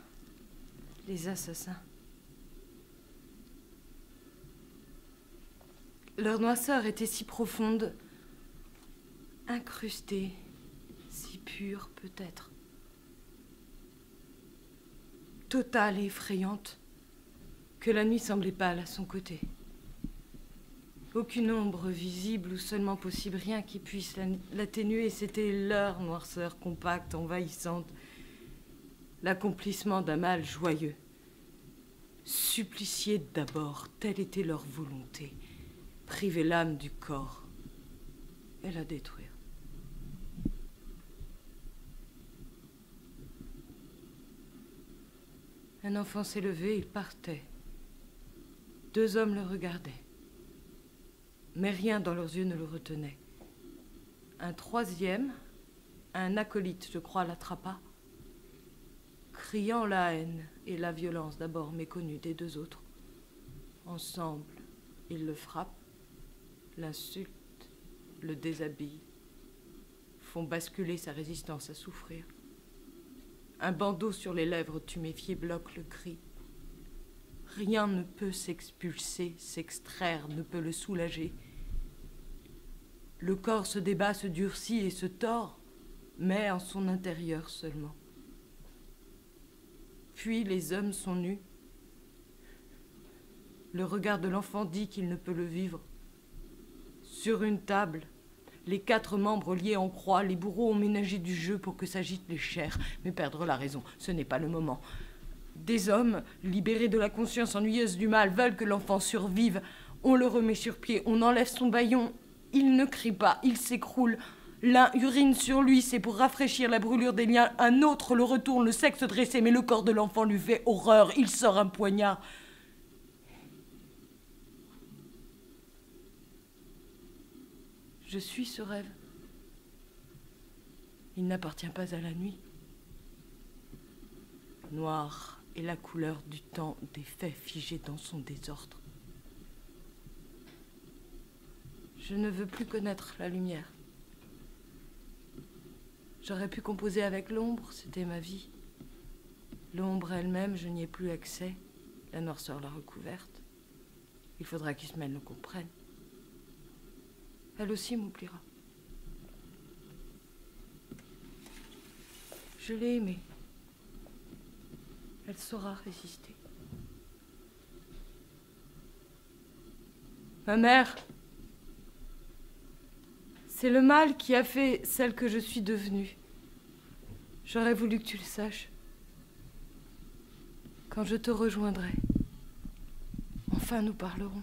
les assassins. Leur noirceur était si profonde, incrustée, si pure peut-être, totale et effrayante, que la nuit semblait pâle à son côté. Aucune ombre visible ou seulement possible, rien qui puisse l'atténuer, c'était leur noirceur compacte, envahissante, l'accomplissement d'un mal joyeux. Supplicier d'abord, telle était leur volonté. Priver l'âme du corps et la détruire. Un enfant s'est levé, il partait. 2 hommes le regardaient. Mais rien dans leurs yeux ne le retenait. Un 3e, un acolyte, je crois, l'attrapa, criant la haine et la violence d'abord méconnue des 2 autres. Ensemble, ils le frappent, l'insultent, le déshabillent, font basculer sa résistance à souffrir. Un bandeau sur les lèvres tuméfiées bloque le cri. Rien ne peut s'expulser, s'extraire, ne peut le soulager. Le corps se débat, se durcit et se tord, mais en son intérieur seulement. Puis les hommes sont nus. Le regard de l'enfant dit qu'il ne peut le vivre. Sur une table, les 4 membres liés en croix, les bourreaux ont ménagé du jeu pour que s'agitent les chairs. Mais perdre la raison, ce n'est pas le moment. Des hommes, libérés de la conscience ennuyeuse du mal, veulent que l'enfant survive. On le remet sur pied, on enlève son bâillon. Il ne crie pas, il s'écroule. L'un urine sur lui, c'est pour rafraîchir la brûlure des liens. Un autre le retourne, le sexe dressé, mais le corps de l'enfant lui fait horreur. Il sort un poignard. Je suis ce rêve. Il n'appartient pas à la nuit. Noir est la couleur du temps des faits figés dans son désordre. Je ne veux plus connaître la lumière. J'aurais pu composer avec l'ombre, c'était ma vie. L'ombre elle-même, je n'y ai plus accès. La noirceur l'a recouverte. Il faudra qu'Ismaël le comprenne. Elle aussi m'oubliera. Je l'ai aimée. Elle saura résister. Ma mère. C'est le mal qui a fait celle que je suis devenue. J'aurais voulu que tu le saches. Quand je te rejoindrai, enfin nous parlerons.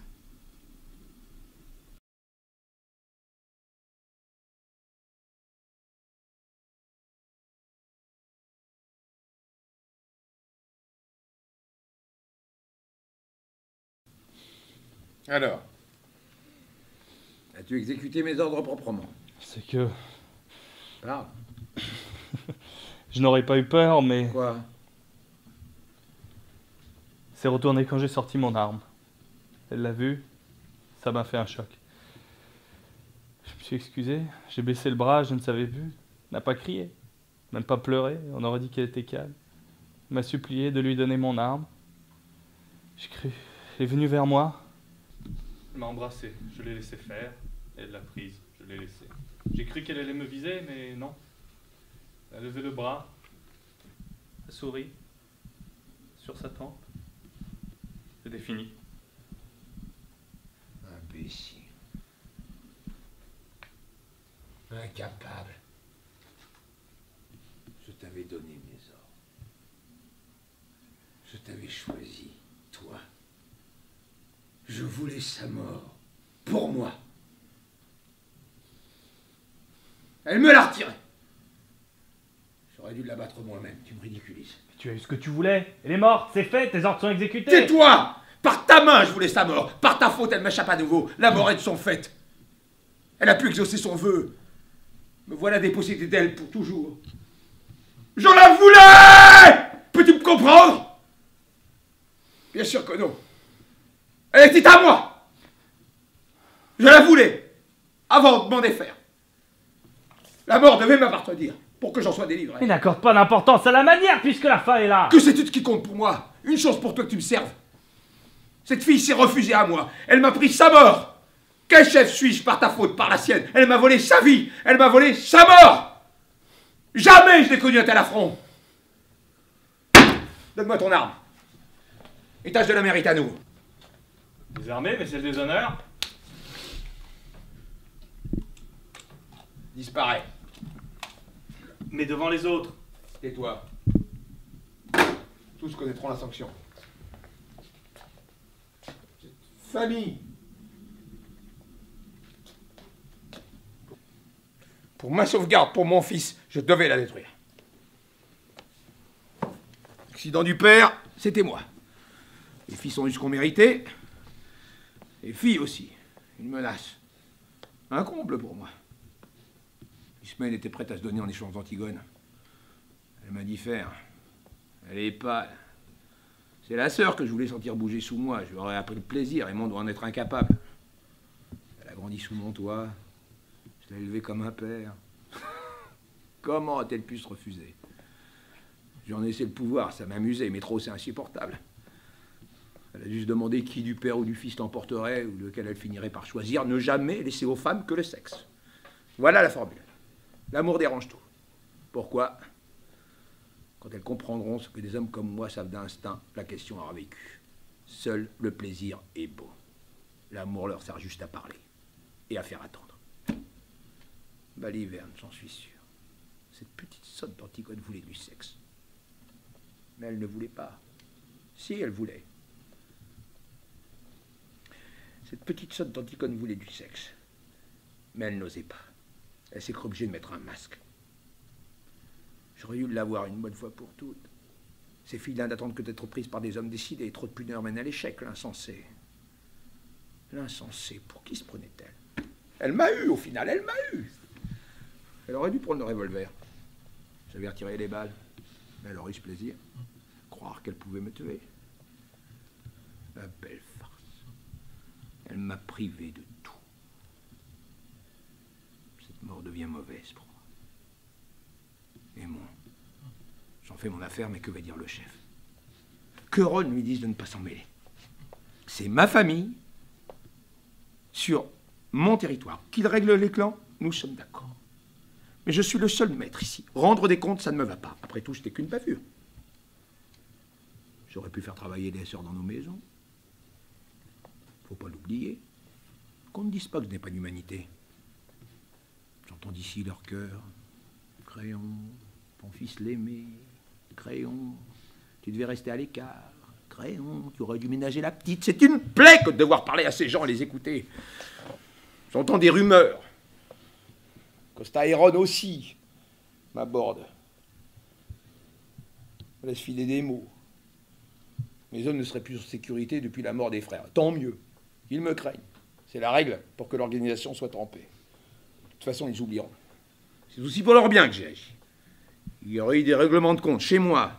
Alors, as-tu exécuté mes ordres proprement? C'est que... Parle. Je n'aurais pas eu peur, mais... Quoi? C'est retourné quand j'ai sorti mon arme. Elle l'a vu, ça m'a fait un choc. Je me suis excusé, j'ai baissé le bras, je ne savais plus. Elle n'a pas crié, même pas pleuré, on aurait dit qu'elle était calme. Elle m'a supplié de lui donner mon arme. J'ai cru, elle est venue vers moi. Elle m'a embrassé, je l'ai laissé faire, elle l'a prise, je l'ai laissée. J'ai cru qu'elle allait me viser, mais non. Elle a levé le bras, elle a souri, sur sa tempe. C'était fini. Imbécile. Incapable. Je t'avais donné mes ordres. Je t'avais choisi, toi. Je voulais sa mort. Pour moi. Elle me l'a retirée. J'aurais dû l'abattre moi-même, tu me ridiculises. Tu as eu ce que tu voulais, elle est morte, c'est fait, tes ordres sont exécutés. Tais-toi! Par ta main, je voulais sa mort. Par ta faute, elle m'échappe à nouveau. La mort est de son fait. Elle a pu exaucer son vœu. Me voilà dépossédé d'elle pour toujours. Je la voulais! Peux-tu me comprendre? Bien sûr que non. Elle était à moi. Je la voulais. Avant de m'en défaire. La mort devait m'appartenir pour que j'en sois délivré. Mais n'accorde pas d'importance à la manière puisque la fin est là. Que sais-tu de ce qui compte pour moi? Une chose pour toi que tu me serves. Cette fille s'est refusée à moi. Elle m'a pris sa mort. Quel chef suis-je par ta faute, par la sienne? Elle m'a volé sa vie. Elle m'a volé sa mort. Jamais je n'ai connu un tel affront. Donne-moi ton arme. Étage de la mérite à nous. Les armées, mais c'est le déshonneur. Disparaît. Mais devant les autres. Tais-toi. Tous connaîtront la sanction. Cette famille. Pour ma sauvegarde, pour mon fils, je devais la détruire. L'accident du père, c'était moi. Les fils ont eu ce qu'on méritait. Les filles aussi. Une menace. Un comble pour moi. Ismaël était prête à se donner en échange d'Antigone. Elle m'a dit faire. Elle est pâle. C'est la sœur que je voulais sentir bouger sous moi. Je lui aurais appris le plaisir et mon doit en être incapable. Elle a grandi sous mon toit. Je l'ai élevée comme un père. Comment a-t-elle pu se refuser? J'en ai essayé le pouvoir, ça m'amusait, mais trop c'est insupportable. Elle a dû se demander qui du père ou du fils l'emporterait, ou lequel elle finirait par choisir, ne jamais laisser aux femmes que le sexe. Voilà la formule. L'amour dérange tout. Pourquoi? Quand elles comprendront ce que des hommes comme moi savent d'instinct, la question aura vécu. Seul le plaisir est beau. L'amour leur sert juste à parler et à faire attendre. Baliverne, j'en suis sûr. Cette petite sotte d'Antigone voulait du sexe. Mais elle ne voulait pas. Si, elle voulait. Cette petite sotte d'Antigone voulait du sexe. Mais elle n'osait pas. Elle s'est crue obligée de mettre un masque. J'aurais dû l'avoir une bonne fois pour toutes. Ces filles-là n'attendent que d'être prises par des hommes décidés. Trop de pudeur mène à l'échec, l'insensé. L'insensé, pour qui se prenait-elle? Elle m'a eu, au final, elle m'a eu. Elle aurait dû prendre le revolver. J'avais retiré les balles. Mais elle aurait eu ce plaisir. Croire qu'elle pouvait me tuer. La belle farce. Elle m'a privé de tout. Cette mort devient mauvaise pour moi. Et moi, j'en fais mon affaire, mais que va dire le chef? Que Ron lui dise de ne pas s'en mêler. C'est ma famille, sur mon territoire. Qu'il règle les clans, nous sommes d'accord. Mais je suis le seul maître ici. Rendre des comptes, ça ne me va pas. Après tout, c'était qu'une bavure. J'aurais pu faire travailler des sœurs dans nos maisons. Faut pas l'oublier. Qu'on ne dise pas que je n'ai pas d'humanité. J'entends d'ici leur cœur. Créon, ton fils l'aimé. Créon, tu devais rester à l'écart. Créon, tu aurais dû ménager la petite. C'est une plaie que de devoir parler à ces gens et les écouter. J'entends des rumeurs. Costa-Héron aussi m'aborde. Me laisse filer des mots. Mes hommes ne seraient plus en sécurité depuis la mort des frères. Tant mieux. Ils me craignent. C'est la règle pour que l'organisation soit en paix. De toute façon, ils oublieront. C'est aussi pour leur bien que j'ai agi. Il y aurait eu des règlements de compte chez moi,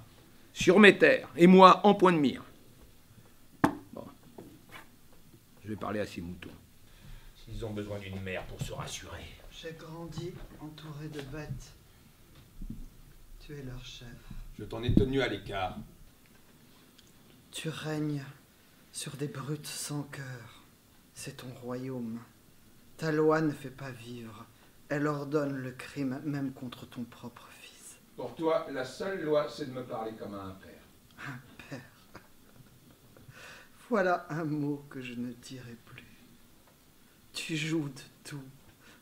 sur mes terres, et moi en point de mire. Bon. Je vais parler à ces moutons. S'ils ont besoin d'une mère pour se rassurer. J'ai grandi entouré de bêtes. Tu es leur chef. Je t'en ai tenu à l'écart. Tu règnes sur des brutes sans cœur. C'est ton royaume. Ta loi ne fait pas vivre. Elle ordonne le crime même contre ton propre fils. Pour toi, la seule loi, c'est de me parler comme à un père. Un père. Voilà un mot que je ne dirai plus. Tu joues de tout,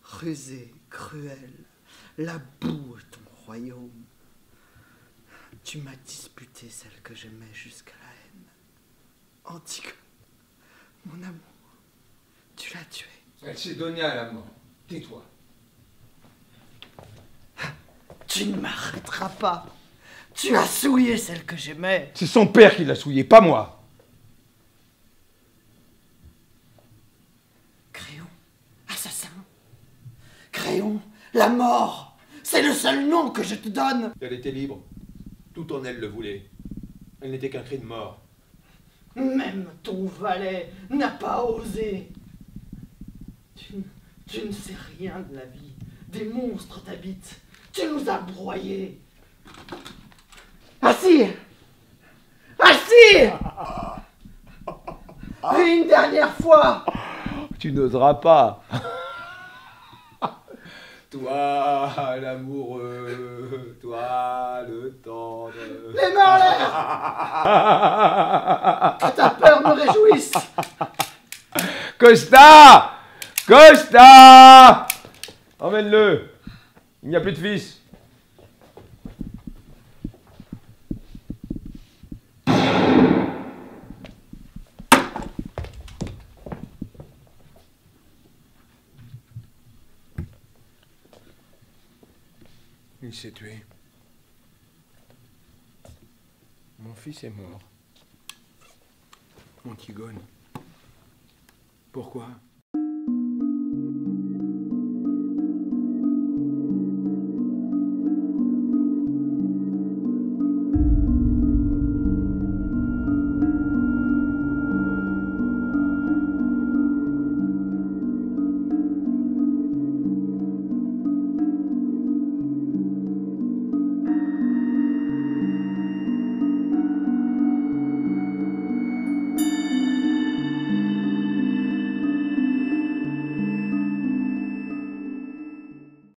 rusé, cruel. La boue est ton royaume. Tu m'as disputé celle que j'aimais jusqu'à la haine. Antigone, mon amour, tu l'as tuée. Elle s'est donnée à la mort. Tais-toi. Tu ne m'arrêteras pas. Tu as souillé celle que j'aimais. C'est son père qui l'a souillé, pas moi. Créon, assassin. Créon, la mort. C'est le seul nom que je te donne. Elle était libre. Tout en elle le voulait. Elle n'était qu'un cri de mort. Même ton valet n'a pas osé. Tu ne sais rien de la vie. Des monstres t'habitent. Tu nous as broyés. Assis. Assis. Et une dernière fois. Tu n'oseras pas. Toi, l'amoureux, toi, le tendre. Les mains en l'air. Que ta peur me réjouisse. Costa! Costa! Emmène-le. Il n'y a plus de fils. Il s'est tué. Mon fils est mort. Antigone. Pourquoi ?